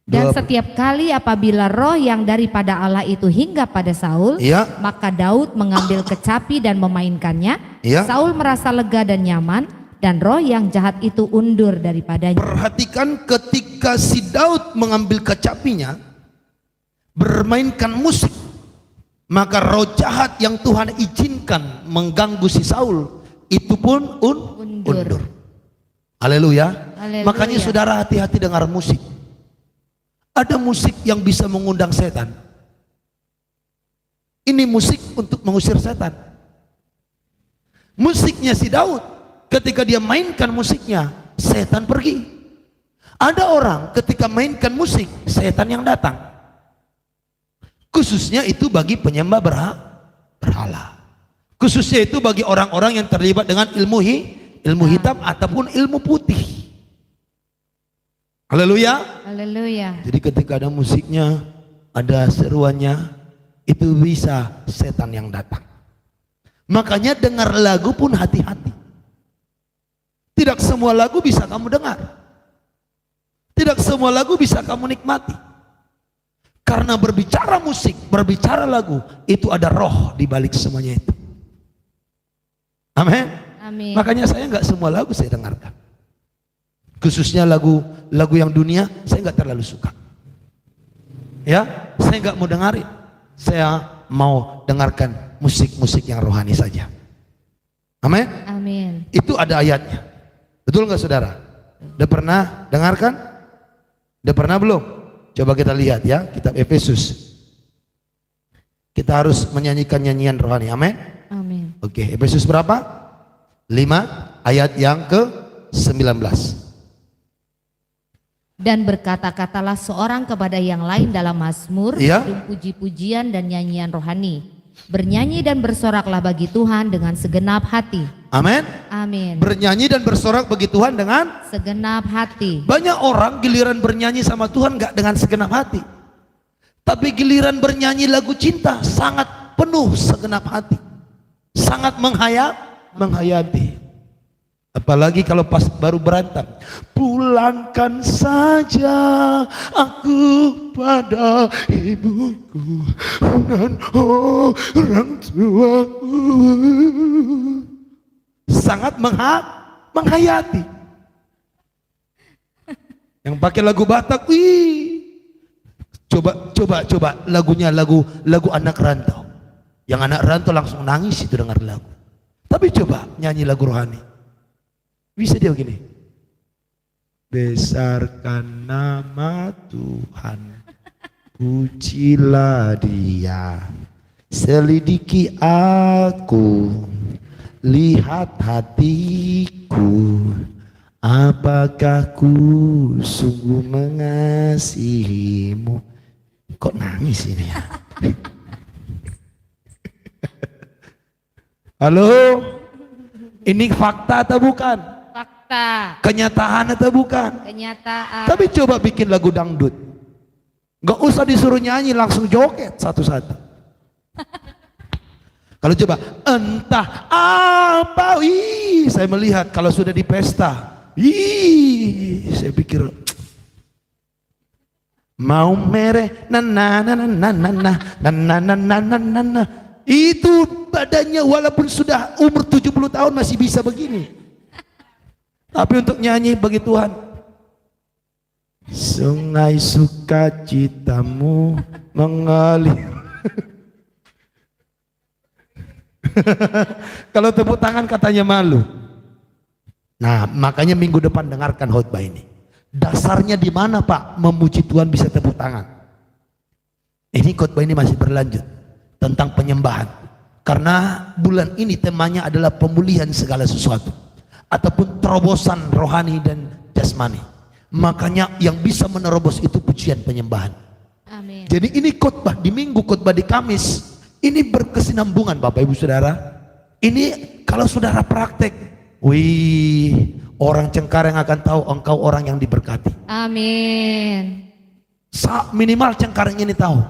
Dan setiap kali apabila roh yang daripada Allah itu hinggap pada Saul, Ya. maka Daud mengambil kecapi dan memainkannya. Ya. Saul merasa lega dan nyaman, dan roh yang jahat itu undur daripadanya. Perhatikan ketika si Daud mengambil kecapinya, bermainkan musik, maka roh jahat yang Tuhan izinkan mengganggu si Saul itu pun undur. Haleluya. Haleluya. Makanya saudara hati-hati dengar musik. Ada musik yang bisa mengundang setan. Ini musik untuk mengusir setan. Musiknya si Daud, ketika dia mainkan musiknya, setan pergi. Ada orang ketika mainkan musik, setan yang datang. Khususnya itu bagi penyembah berhala. Khususnya itu bagi orang-orang yang terlibat dengan ilmu hitam ataupun ilmu putih. Haleluya. Haleluya. Jadi ketika ada musiknya, ada seruannya, itu bisa setan yang datang. Makanya dengar lagu pun hati-hati. Tidak semua lagu bisa kamu dengar. Tidak semua lagu bisa kamu nikmati. Karena berbicara musik, berbicara lagu, itu ada roh di balik semuanya itu. Amin. Amin. Makanya saya nggak semua lagu saya dengarkan. Khususnya lagu yang dunia, saya nggak terlalu suka. Ya, saya nggak mau dengarin. Saya mau dengarkan musik-musik yang rohani saja. Amin. Amin. Itu ada ayatnya. Betul nggak saudara? Udah pernah dengarkan? Udah pernah belum? Coba kita lihat ya, kitab Efesus. Kita harus menyanyikan nyanyian rohani. Amin. Amin. Oke, Efesus berapa? 5 ayat yang ke-19. Dan berkata-katalah seorang kepada yang lain dalam mazmur, Iya. puji-pujian dan nyanyian rohani. Bernyanyi dan bersoraklah bagi Tuhan dengan segenap hati. Amin. Amin. Bernyanyi dan bersorak bagi Tuhan dengan Segenap hati. banyak orang giliran bernyanyi sama Tuhan nggak dengan segenap hati. Tapi giliran bernyanyi lagu cinta sangat penuh segenap hati. Sangat menghayati. Apalagi kalau pas baru berantem. Pulangkan saja aku pada ibuku dan orang tuaku. sangat menghayati. Yang pakai lagu Batak, wih. Coba lagunya lagu anak rantau. Yang anak rantau langsung nangis itu dengar lagu. Tapi coba nyanyi lagu rohani. Bisa dia begini. Besarkan nama Tuhan, pujilah Dia. Selidiki aku, lihat hatiku, apakah ku sungguh mengasihimu. Kok nangis ini ya? Halo? Ini fakta atau bukan? Fakta. Kenyataan atau bukan? Kenyataan. Tapi coba bikin lagu dangdut. Gak usah disuruh nyanyi, langsung joget satu-satu. Kalau coba, entah apa, saya melihat kalau sudah di pesta, saya pikir mau mereh, itu badannya walaupun sudah umur 70 tahun masih bisa begini. Tapi untuk nyanyi bagi Tuhan, sungai sukacitamu mengalir. Kalau tepuk tangan katanya malu. Nah, makanya minggu depan dengarkan khotbah ini. Dasarnya di mana Pak memuji Tuhan bisa tepuk tangan? Ini khotbah ini masih berlanjut tentang penyembahan. Karena bulan ini temanya adalah pemulihan segala sesuatu ataupun terobosan rohani dan jasmani. Makanya yang bisa menerobos itu pujian penyembahan. Amin. Jadi ini khotbah di Minggu, khotbah di Kamis. Ini berkesinambungan Bapak Ibu Saudara. Ini kalau saudara praktek, wih, orang Cengkareng akan tahu engkau orang yang diberkati. Amin. Minimal Cengkareng ini tahu,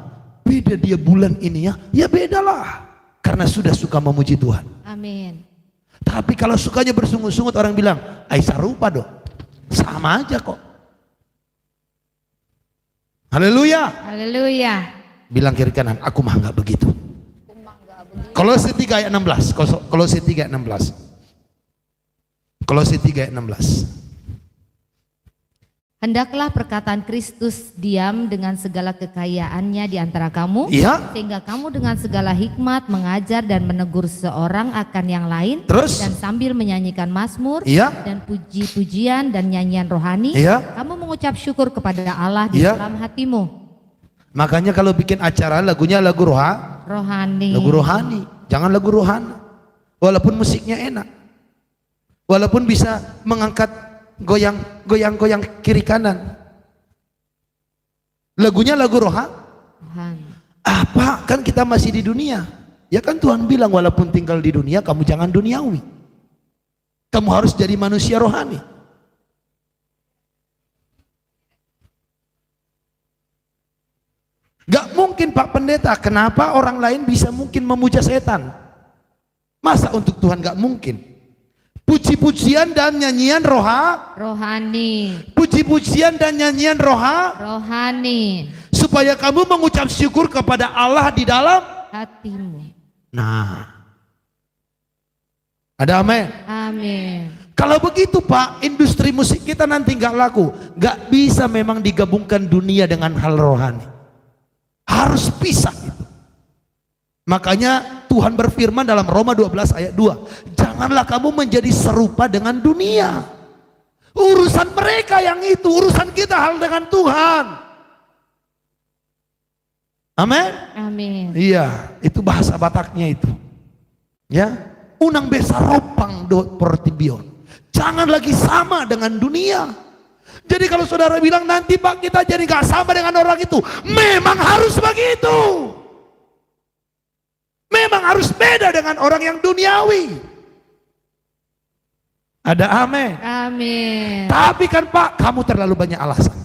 beda dia bulan ini ya bedalah. Karena sudah suka memuji Tuhan. Amin. Tapi kalau sukanya bersungut-sungut orang bilang, Aisyah rupa dong. Sama aja kok. Haleluya. Haleluya. Bilang kiri kanan, aku mah enggak begitu. Kolose 3 ayat 16. Kolose 3 ayat 16. Kolose 3 ayat 16. Hendaklah perkataan Kristus diam dengan segala kekayaannya di antara kamu, Iya. sehingga kamu dengan segala hikmat mengajar dan menegur seorang akan yang lain, Terus? dan sambil menyanyikan mazmur Iya. dan puji-pujian dan nyanyian rohani, Iya. kamu mengucap syukur kepada Allah di Iya. dalam hatimu. Makanya kalau bikin acara lagunya lagu Rohani. lagu rohani, jangan lagu rohani. Walaupun musiknya enak, walaupun bisa mengangkat goyang kiri kanan, lagunya lagu Rohani. apa? Kan kita masih di dunia. Ya kan Tuhan bilang walaupun tinggal di dunia kamu jangan duniawi. Kamu harus jadi manusia rohani. Gak mungkin Pak Pendeta, kenapa orang lain bisa mungkin memuja setan? Masa untuk Tuhan gak mungkin? Puji-pujian dan nyanyian Rohani. puji-pujian dan nyanyian Rohani. supaya kamu mengucap syukur kepada Allah di dalam. Hatimu. Nah, ada amin. Amin. Kalau begitu Pak, industri musik kita nanti gak laku. Gak bisa memang digabungkan dunia dengan hal rohani. Harus pisah itu. Makanya Tuhan berfirman dalam Roma 12 ayat 2, janganlah kamu menjadi serupa dengan dunia. Urusan mereka yang itu, urusan kita hal dengan Tuhan. Amin. Amin. Iya, itu bahasa Bataknya itu. Ya, unang besaropang do portibion. Jangan lagi sama dengan dunia. Jadi kalau saudara bilang nanti Pak kita jadi gak sama dengan orang itu, memang harus begitu. Memang harus beda dengan orang yang duniawi. Ada amin. Amin. Tapi kan Pak, kamu terlalu banyak alasan.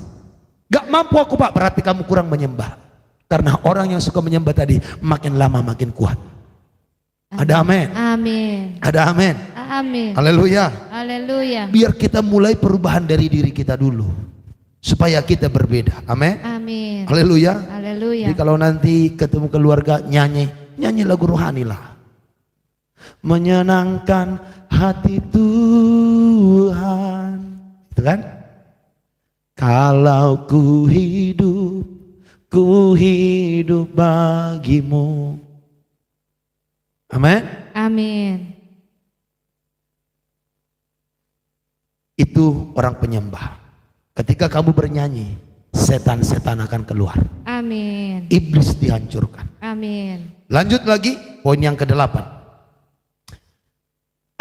Gak mampu aku Pak, berarti kamu kurang menyembah. Karena orang yang suka menyembah tadi makin lama makin kuat. Ada amin. Amin. Ada amin. Amin. Haleluya. Haleluya. Biar kita mulai perubahan dari diri kita dulu. Supaya kita berbeda. Amin. Amin. Haleluya. Haleluya. Jadi kalau nanti ketemu keluarga nyanyi lagu rohani lah. Menyenangkan hati Tuhan. Itu kan? Kalau ku hidup bagimu. Amin. Amin. Itu orang penyembah. Ketika kamu bernyanyi, setan-setan akan keluar. Amin. Iblis dihancurkan. Amin. Lanjut lagi, poin yang ke-8.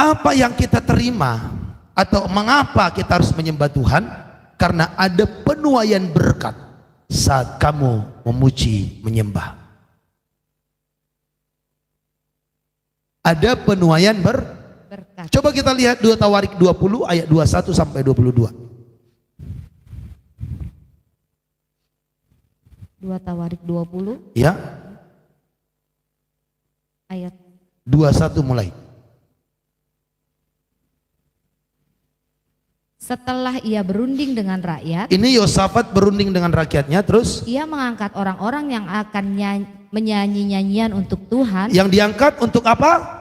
Apa yang kita terima atau mengapa kita harus menyembah Tuhan? Karena ada penuaian berkat saat kamu memuji, menyembah. Ada penuaian Berkat. Coba kita lihat 2 Tawarik 20 ayat 21 sampai 22. 2 Tawarik 20 Ya, ayat 21 mulai. setelah ia berunding dengan rakyat, Ini Yosafat berunding dengan rakyatnya, terus ia mengangkat orang-orang yang akan menyanyi nyanyian untuk Tuhan yang diangkat untuk apa?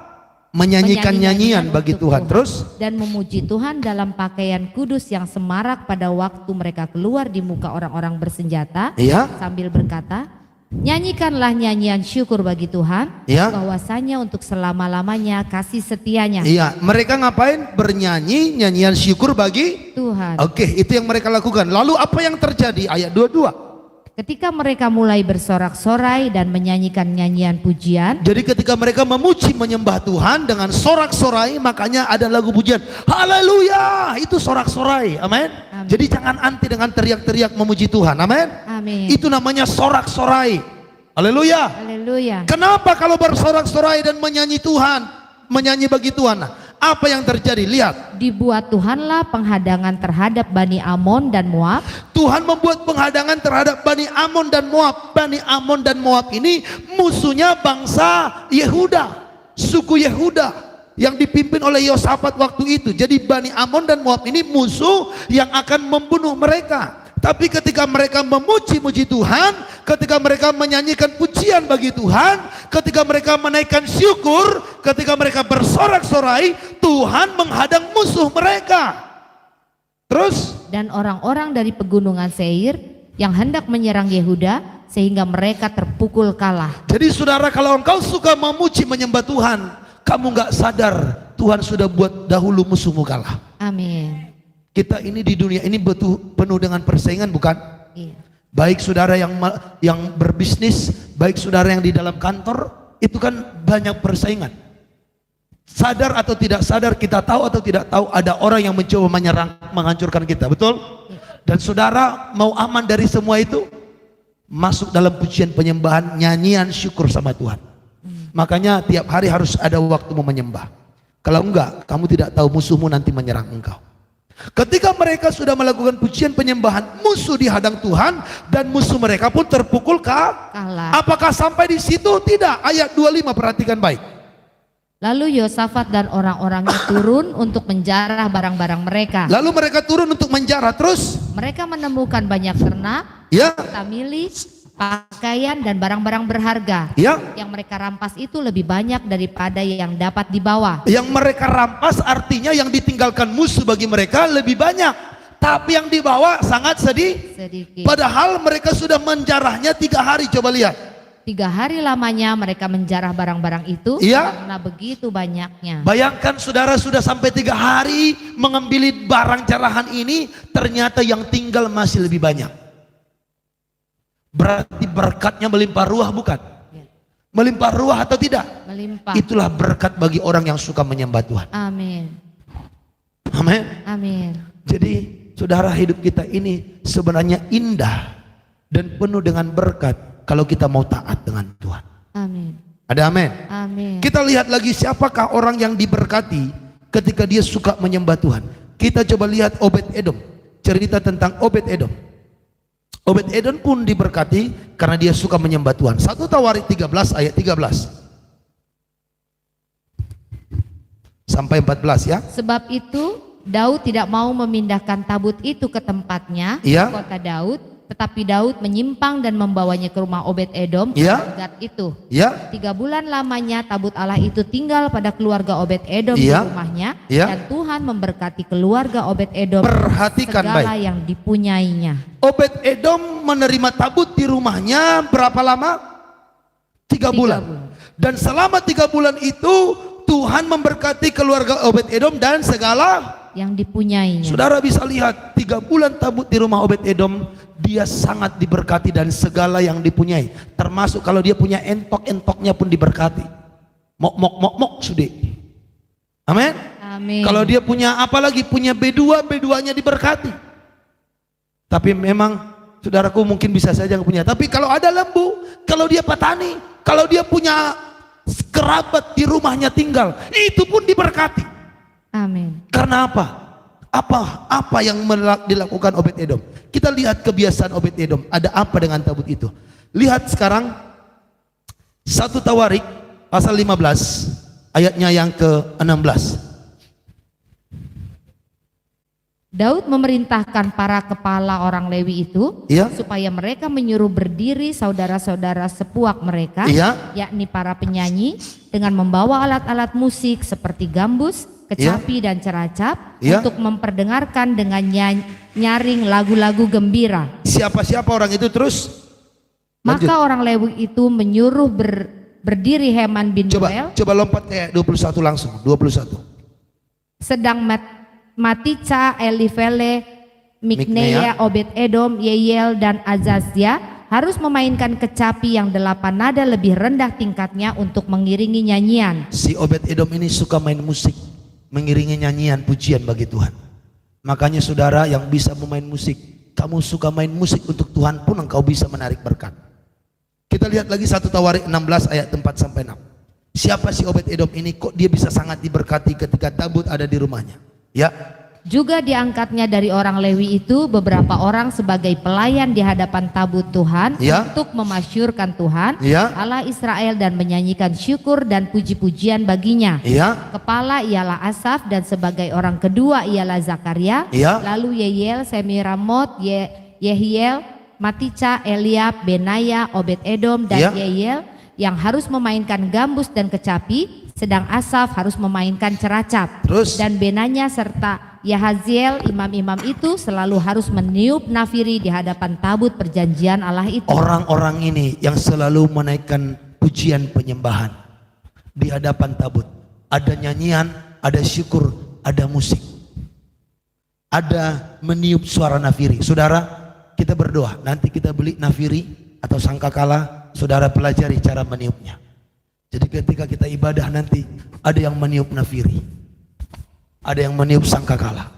Menyanyikan nyanyian bagi untuk Tuhan. Terus dan memuji Tuhan dalam pakaian kudus yang semarak pada waktu mereka keluar di muka orang-orang bersenjata, ya, sambil berkata, nyanyikanlah nyanyian syukur bagi Tuhan, ya, bahwasanya untuk selama-lamanya kasih setianya iya, mereka ngapain? Bernyanyi nyanyian syukur bagi Tuhan. Oke, itu yang mereka lakukan. Lalu apa yang terjadi? Ayat 22. Ketika mereka mulai bersorak-sorai dan menyanyikan nyanyian pujian, Jadi ketika mereka memuji menyembah Tuhan dengan sorak-sorai, makanya ada lagu pujian. Haleluya, itu sorak-sorai. Amin. Amin. Jadi jangan anti dengan teriak-teriak memuji Tuhan. Amin. amin. Itu namanya sorak-sorai. Haleluya. Haleluya. Kenapa kalau bersorak-sorai dan menyanyi Tuhan, menyanyi bagi Tuhan? Nah, apa yang terjadi? Lihat, Dibuat Tuhanlah penghadangan terhadap Bani Amon dan Moab, Tuhan membuat penghadangan terhadap Bani Amon dan Moab. Bani Amon dan Moab ini musuhnya bangsa Yehuda, suku Yehuda yang dipimpin oleh Yosafat waktu itu. Jadi Bani Amon dan Moab ini musuh yang akan membunuh mereka. Tapi ketika mereka memuji-muji Tuhan, ketika mereka menyanyikan pujian bagi Tuhan, ketika mereka menaikkan syukur, ketika mereka bersorak-sorai, Tuhan menghadang musuh mereka. Terus dan orang-orang dari pegunungan Seir yang hendak menyerang Yehuda, sehingga mereka terpukul kalah. jadi saudara, kalau engkau suka memuji menyembah Tuhan, kamu nggak sadar Tuhan sudah buat dahulu musuhmu kalah. Amin. Kita ini di dunia ini penuh dengan persaingan, bukan? Iya. Baik saudara yang berbisnis, baik saudara yang di dalam kantor, itu kan banyak persaingan. Sadar atau tidak sadar, kita tahu atau tidak tahu, ada orang yang mencoba menyerang, menghancurkan kita, betul? Dan saudara mau aman dari semua itu, masuk dalam pujian penyembahan, nyanyian syukur sama Tuhan. Makanya tiap hari harus ada waktu menyembah. Kalau enggak, kamu tidak tahu musuhmu nanti menyerang engkau. Ketika mereka sudah melakukan pujian penyembahan, musuh dihadang Tuhan dan musuh mereka pun terpukul Kalah. Apakah sampai di situ? Tidak. Ayat 25, perhatikan baik. Lalu Yosafat dan orang-orangnya turun untuk menjarah barang-barang mereka. Lalu mereka turun untuk menjarah. Terus Mereka menemukan banyak ternak, ya, tamili, pakaian dan barang-barang berharga. ya, Yang mereka rampas itu lebih banyak daripada yang dapat dibawa. yang mereka rampas artinya yang ditinggalkan musuh bagi mereka lebih banyak, tapi yang dibawa sangat Sedikit. Padahal mereka sudah menjarahnya 3 hari. Coba lihat. 3 hari lamanya mereka menjarah barang-barang itu, Iya. karena begitu banyaknya. Bayangkan saudara, sudah sampai 3 hari mengambil barang jarahan ini, ternyata yang tinggal masih lebih banyak. Berarti berkatnya melimpah ruah, bukan? Ya. Melimpah ruah atau tidak? Melimpah. Itulah berkat bagi orang yang suka menyembah Tuhan. Amin. Amin. Amin. Jadi saudara, hidup kita ini sebenarnya indah dan penuh dengan berkat kalau kita mau taat dengan Tuhan. Amin. Ada amin? Amin. Kita lihat lagi siapakah orang yang diberkati ketika dia suka menyembah Tuhan. Kita coba lihat Obed Edom. Cerita tentang Obed Edom. Obed Edom pun diberkati karena dia suka menyembah Tuhan. 1 Tawarik 13 ayat 13 sampai 14 ya. Sebab itu Daud tidak mau memindahkan tabut itu ke tempatnya, Iya. kota Daud, Tetapi Daud menyimpang dan membawanya ke rumah Obed-Edom Ya. Gat itu. Ya. 3 bulan lamanya tabut Allah itu tinggal pada keluarga Obed-Edom Ya. di rumahnya, Ya. dan Tuhan memberkati keluarga Obed-Edom Perhatikan segala baik. yang dipunyainya. Obed-Edom menerima tabut di rumahnya berapa lama? 3 bulan. Dan selama 3 bulan itu Tuhan memberkati keluarga Obed-Edom dan segala Yang dipunyainya. Saudara bisa lihat 3 bulan tabut di rumah Obed-Edom, dia sangat diberkati dan segala yang dipunyai, termasuk kalau dia punya entok-entoknya pun diberkati. Mok sudah. Amin. Amin. Kalau dia punya apalagi punya B2, B2-nya diberkati. Tapi memang saudaraku mungkin bisa saja yang punya. Tapi kalau ada lembu, kalau dia petani, kalau dia punya kerabat di rumahnya tinggal, itu pun diberkati. Amin. Karena apa? Apa yang dilakukan Obed-Edom? Kita lihat kebiasaan Obed-Edom. Ada apa dengan tabut itu? Lihat sekarang 1 Tawarik pasal 15 ayatnya yang ke-16. Daud memerintahkan para kepala orang Lewi itu Iya. supaya mereka menyuruh berdiri saudara-saudara sepuak mereka, Iya. yakni para penyanyi, dengan membawa alat-alat musik seperti gambus, kecapi dan ceracap, Iya. untuk memperdengarkan dengan nyaring lagu-lagu gembira. Siapa-siapa orang itu terus? Lanjut. Maka orang Lewi itu menyuruh berdiri Heman bin Joel, Coba lompat kayak 21 langsung. 21. sedang Matica, Elifele, Mikneya, Mikneya, Obed-Edom, Yeyel dan Azazia harus memainkan kecapi yang 8 nada lebih rendah tingkatnya untuk mengiringi nyanyian. Si Obed-Edom ini suka main musik, mengiringi nyanyian pujian bagi Tuhan. Makanya saudara yang bisa memain musik, kamu suka main musik untuk Tuhan pun engkau bisa menarik berkat. Kita lihat lagi 1 Tawarik 16 ayat 4-6. Siapa si Obed-Edom ini, kok dia bisa sangat diberkati ketika tabut ada di rumahnya? Ya. Juga diangkatnya dari orang Lewi itu beberapa orang sebagai pelayan di hadapan tabut Tuhan, Ya. untuk memasyurkan Tuhan, Ya. Allah Israel, dan menyanyikan syukur dan puji-pujian baginya. Ya. Kepala ialah Asaf dan sebagai orang kedua ialah Zakaria, Ya. lalu Yeyel, Semiramot, Yehiel, Matica, Eliab, Benaya, Obed-Edom dan Ya. Yeyel yang harus memainkan gambus dan kecapi, sedang Asaf harus memainkan ceracap. Terus? Dan Benanya serta Yahaziel, imam-imam itu selalu harus meniup nafiri di hadapan tabut perjanjian Allah itu. Orang-orang ini yang selalu menaikkan pujian penyembahan di hadapan tabut. Ada nyanyian, ada syukur, ada musik. Ada meniup suara nafiri. Saudara, kita berdoa, nanti kita beli nafiri atau sangkakala, saudara pelajari cara meniupnya. Jadi ketika kita ibadah nanti, ada yang meniup nafiri, ada yang meniup sangkakala.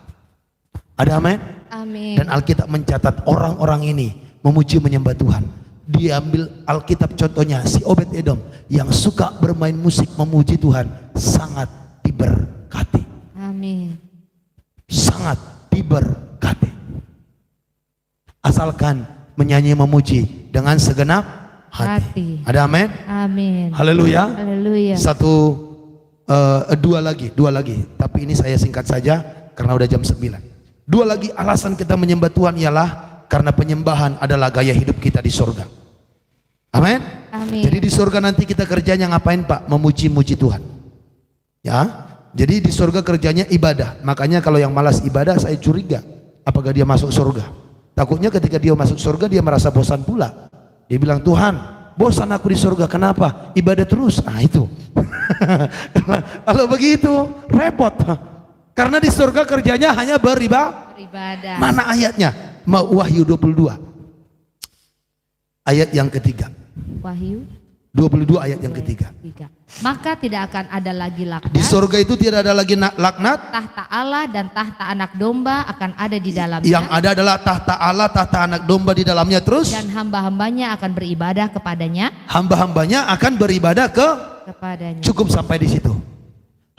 Ada amin? Amin. Dan Alkitab mencatat orang-orang ini memuji menyembah Tuhan. Diambil Alkitab contohnya si Obed-Edom yang suka bermain musik memuji Tuhan, sangat diberkati. Amin. Sangat diberkati. Asalkan menyanyi memuji dengan segenap hati. Ada amin? Amin. Haleluya. Haleluya. Dua lagi. Tapi ini saya singkat saja karena udah jam 9. Dua lagi alasan kita menyembah Tuhan ialah karena penyembahan adalah gaya hidup kita di surga. Amin. Amin. Jadi di surga nanti kita kerjanya ngapain Pak? Memuji-muji Tuhan. Ya. Jadi di surga kerjanya ibadah. Makanya kalau yang malas ibadah saya curiga apakah dia masuk surga. Takutnya ketika dia masuk surga dia merasa bosan pula. Dia bilang, Tuhan, bosan aku di surga. Kenapa? Ibadah terus. Nah itu. Kalau begitu repot. Karena di surga kerjanya hanya Beribadah. Mana ayatnya? Wahyu 22. Ayat yang ketiga. Wahyu 22 ayat yang ketiga. 3. Maka tidak akan ada lagi laknat. Di surga itu tidak ada lagi laknat. Tahta Allah dan tahta anak domba akan ada di dalamnya. Yang ada adalah tahta Allah, tahta anak domba di dalamnya terus. Dan hamba-hambanya akan beribadah kepadanya. Hamba-hambanya akan beribadah Kepadanya. Cukup sampai di situ.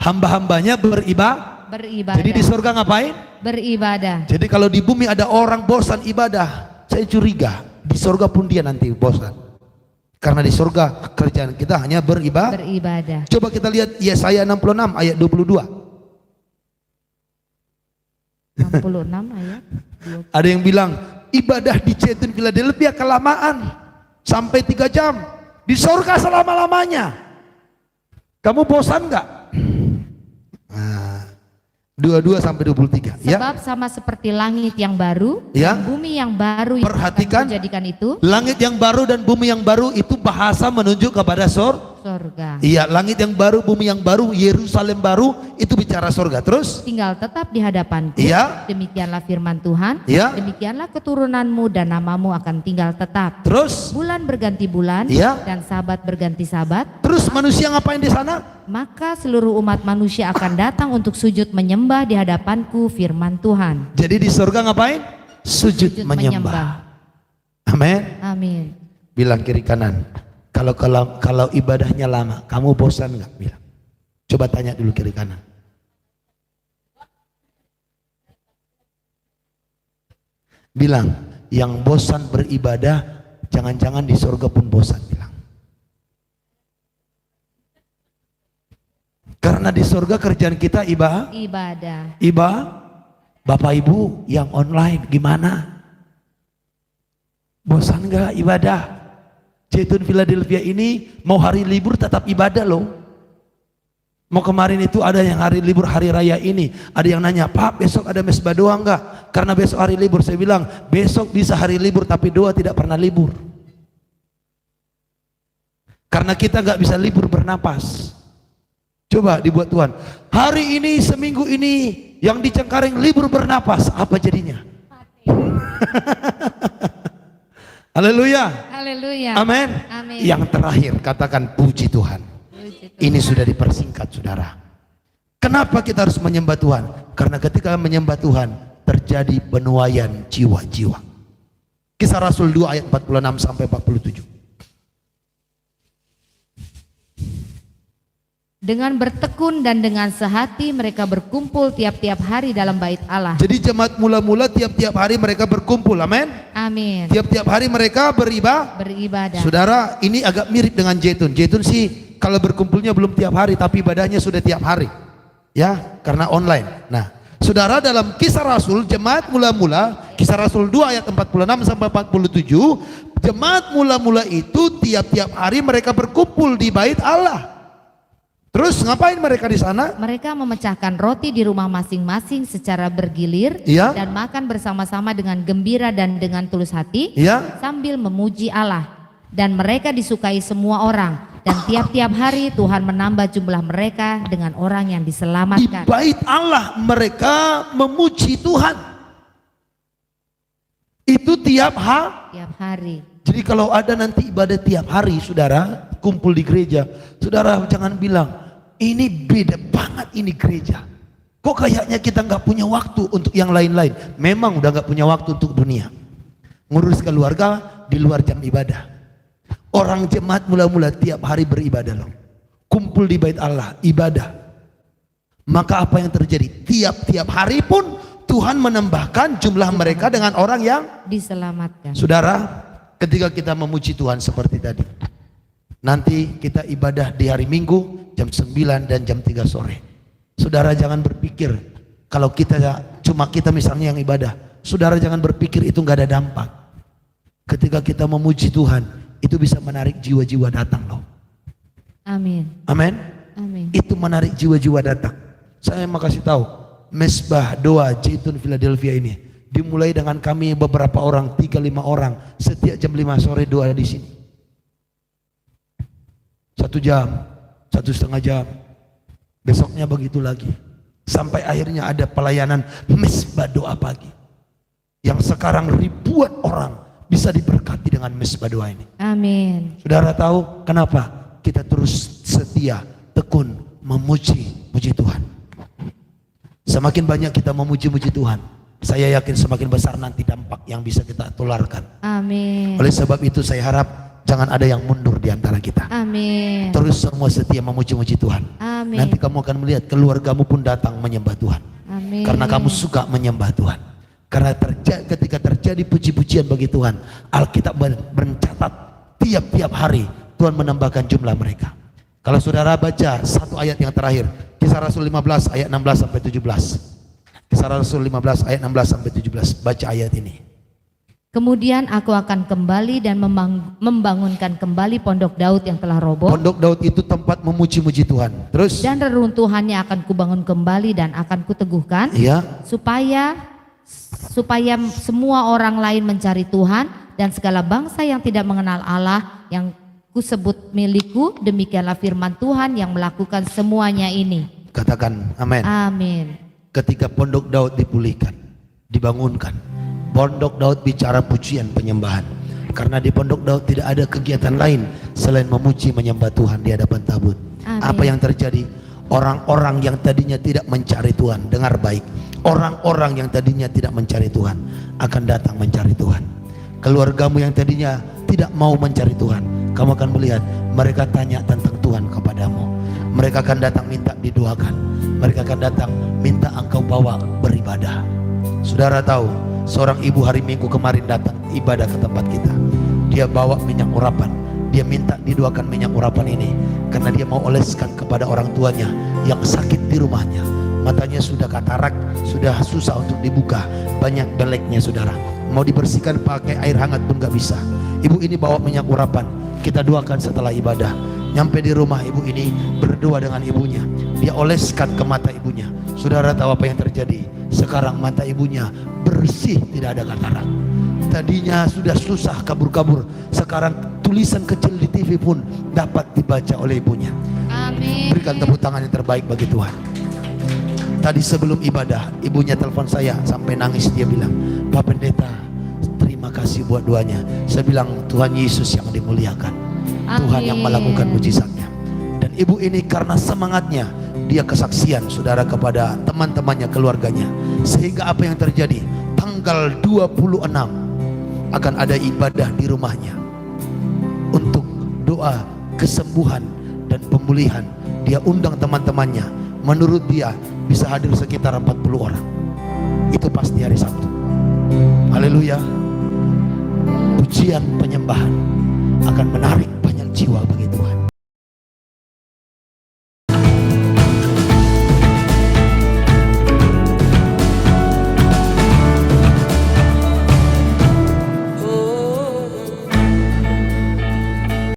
Hamba-hambanya Beribadah. Jadi di surga ngapain? Beribadah. Jadi kalau di bumi ada orang bosan ibadah, saya curiga di surga pun dia nanti bosan. Karena di surga kerjaan kita hanya Beribadah. Coba kita lihat Yesaya 66 ayat 22. 66 ayat 20. Ada yang bilang ibadah di Jaytun Philadelphia kelamaan sampai 3 jam, di surga selama-lamanya. Kamu bosan nggak? Nah, 22 sampai 23 ya. Sebab sama seperti langit yang baru Ya. dan bumi yang baru yang Perhatikan. akan kujadikan itu Langit yang baru dan bumi yang baru itu bahasa menunjuk kepada surga. Iya, langit yang baru, bumi yang baru, Yerusalem baru, itu bicara surga. Terus? Tinggal tetap di hadapanku. Iya. Demikianlah firman Tuhan. Iya. Demikianlah keturunanmu dan namamu akan tinggal tetap. Terus? Bulan berganti bulan Iya. dan sabat berganti sabat. Terus manusia ngapain di sana? Maka seluruh umat manusia akan datang untuk sujud menyembah di hadapanku, firman Tuhan. Jadi di surga ngapain? Sujud menyembah. Amin. Amin. Bilang kiri kanan. Kalau ibadahnya lama, kamu bosan nggak? Bilang. Coba tanya dulu kiri kanan. Bilang, yang bosan beribadah, jangan-jangan di surga pun bosan. Bilang. Karena di surga kerjaan kita Ibadah. Bapak Ibu yang online gimana? Bosan nggak ibadah? Jaytun Philadelphia ini mau hari libur tetap ibadah loh. Mau kemarin itu ada yang hari libur hari raya ini, ada yang nanya, Pak besok ada mesbah doa enggak? Karena besok hari libur. Saya bilang besok bisa hari libur tapi doa tidak pernah libur. Karena kita nggak bisa libur bernapas. Coba dibuat Tuhan, hari ini seminggu ini yang di Cengkareng libur bernapas, apa jadinya? Haleluya. Haleluya. Amin. Amin. Yang terakhir katakan puji Tuhan. Puji Tuhan. Ini sudah dipersingkat saudara. Kenapa kita harus menyembah Tuhan? Karena ketika menyembah Tuhan terjadi penuaian jiwa-jiwa. Kisah Rasul 2 ayat 46 sampai 47. Dengan bertekun dan dengan sehati mereka berkumpul tiap-tiap hari dalam bait Allah. Jadi jemaat mula-mula tiap-tiap hari mereka berkumpul, amin. Amin. Tiap-tiap hari mereka Beribadah. Saudara, ini agak mirip dengan Jaytun. Jaytun sih kalau berkumpulnya belum tiap hari, tapi ibadahnya sudah tiap hari. Ya, karena online. Nah, saudara, dalam kisah Rasul, jemaat mula-mula, kisah Rasul 2 ayat 46 sampai 47, jemaat mula-mula itu tiap-tiap hari mereka berkumpul di bait Allah. Terus ngapain mereka di sana? Mereka memecahkan roti di rumah masing-masing secara bergilir Iya. dan makan bersama-sama dengan gembira dan dengan tulus hati Ya, sambil memuji Allah. Dan mereka disukai semua orang. Dan tiap-tiap hari Tuhan menambah jumlah mereka dengan orang yang di diselamatkan. bait Allah mereka memuji Tuhan. Itu tiap hari. Jadi kalau ada nanti ibadah tiap hari, saudara, kumpul di gereja, saudara jangan bilang, ini beda banget ini gereja. Kok kayaknya kita nggak punya waktu untuk yang lain-lain. Memang udah nggak punya waktu untuk dunia. Ngurus keluarga di luar jam ibadah. Orang jemaat mula-mula tiap hari beribadah loh. Kumpul di bait Allah, ibadah. Maka apa yang terjadi? Tiap-tiap hari pun Tuhan menambahkan jumlah mereka dengan orang yang Diselamatkan. Saudara, ketika kita memuji Tuhan seperti tadi, nanti kita ibadah di hari Minggu jam 9 dan jam 3 sore. Saudara jangan berpikir kalau cuma kita misalnya yang ibadah. Saudara jangan berpikir itu nggak ada dampak. Ketika kita memuji Tuhan, itu bisa menarik jiwa-jiwa datang loh. Amin. Amin. Amin. Itu menarik jiwa-jiwa datang. Saya mau kasih tahu, mesbah doa Jaytun Philadelphia ini dimulai dengan kami beberapa orang, 3-5 orang, setiap jam 5 sore doa di sini. 1 jam, 1,5 jam, besoknya begitu lagi. Sampai akhirnya ada pelayanan mesbah doa pagi. Yang sekarang ribuan orang bisa diberkati dengan mesbah doa ini. Amin. Saudara tahu kenapa? Kita terus setia, tekun, memuji Tuhan. Semakin banyak kita memuji-muji Tuhan, saya yakin semakin besar nanti dampak yang bisa kita tularkan. Amin. Oleh sebab itu saya harap jangan ada yang mundur di antara kita. Amin. Terus semua setia memuji-muji Tuhan. Amin. Nanti kamu akan melihat keluargamu pun datang menyembah Tuhan. Amin. Karena kamu suka menyembah Tuhan. Karena ketika terjadi puji-pujian bagi Tuhan, Alkitab mencatat tiap-tiap hari Tuhan menambahkan jumlah mereka. Kalau saudara baca satu ayat yang terakhir, Kisah Rasul 15 ayat 16 sampai 17. Kisah Rasul 15 ayat 16 sampai 17. Baca ayat ini. Kemudian aku akan kembali dan membangunkan kembali pondok Daud yang telah roboh. Pondok Daud itu tempat memuji-muji Tuhan. Terus? Dan reruntuhannya akan kubangun kembali dan akan kuteguhkan. Iya. Supaya semua orang lain mencari Tuhan dan segala bangsa yang tidak mengenal Allah yang kusebut milikku. Demikianlah firman Tuhan yang melakukan semuanya ini. Katakan amin. Amin. Ketika pondok Daud dipulihkan, dibangunkan, pondok Daud bicara pujian penyembahan. Karena di pondok Daud tidak ada kegiatan lain selain memuji menyembah Tuhan di hadapan tabut. Amin. Apa yang terjadi? Orang-orang yang tadinya tidak mencari Tuhan, dengar baik, orang-orang yang tadinya tidak mencari Tuhan akan datang mencari Tuhan. Keluargamu yang tadinya tidak mau mencari Tuhan, kamu akan melihat mereka tanya tentang Tuhan kepadamu. Mereka akan datang minta didoakan, mereka akan datang minta engkau bawa beribadah. Saudara tahu, seorang ibu hari Minggu kemarin datang ibadah ke tempat kita. Dia bawa minyak urapan, dia minta didoakan minyak urapan ini karena dia mau oleskan kepada orang tuanya yang sakit di rumahnya. Matanya sudah katarak, sudah susah untuk dibuka, banyak beleknya saudara. Mau dibersihkan pakai air hangat pun gak bisa. Ibu ini bawa minyak urapan, kita doakan setelah ibadah. Nyampe di rumah ibu ini berdoa dengan ibunya, dia oleskan ke mata ibunya. Saudara tahu apa yang terjadi? Sekarang mata ibunya bersih, tidak ada katarak. Tadinya sudah susah kabur-kabur, sekarang tulisan kecil di TV pun dapat dibaca oleh ibunya. Amin. Berikan tepuk tangan yang terbaik bagi Tuhan. Tadi sebelum ibadah, ibunya telepon saya sampai nangis. Dia bilang, Pak Pendeta, terima kasih buat doanya. Saya bilang, Tuhan Yesus yang dimuliakan, Tuhan yang melakukan mujizatnya. Dan ibu ini karena semangatnya, dia kesaksian saudara kepada teman-temannya, keluarganya. Sehingga apa yang terjadi? Tanggal 26 akan ada ibadah di rumahnya untuk doa kesembuhan dan pemulihan. Dia undang teman-temannya. Menurut dia bisa hadir sekitar 40 orang. Itu pasti hari Sabtu. Haleluya. Pujian penyembahan akan menarik banyak jiwa bagi Tuhan.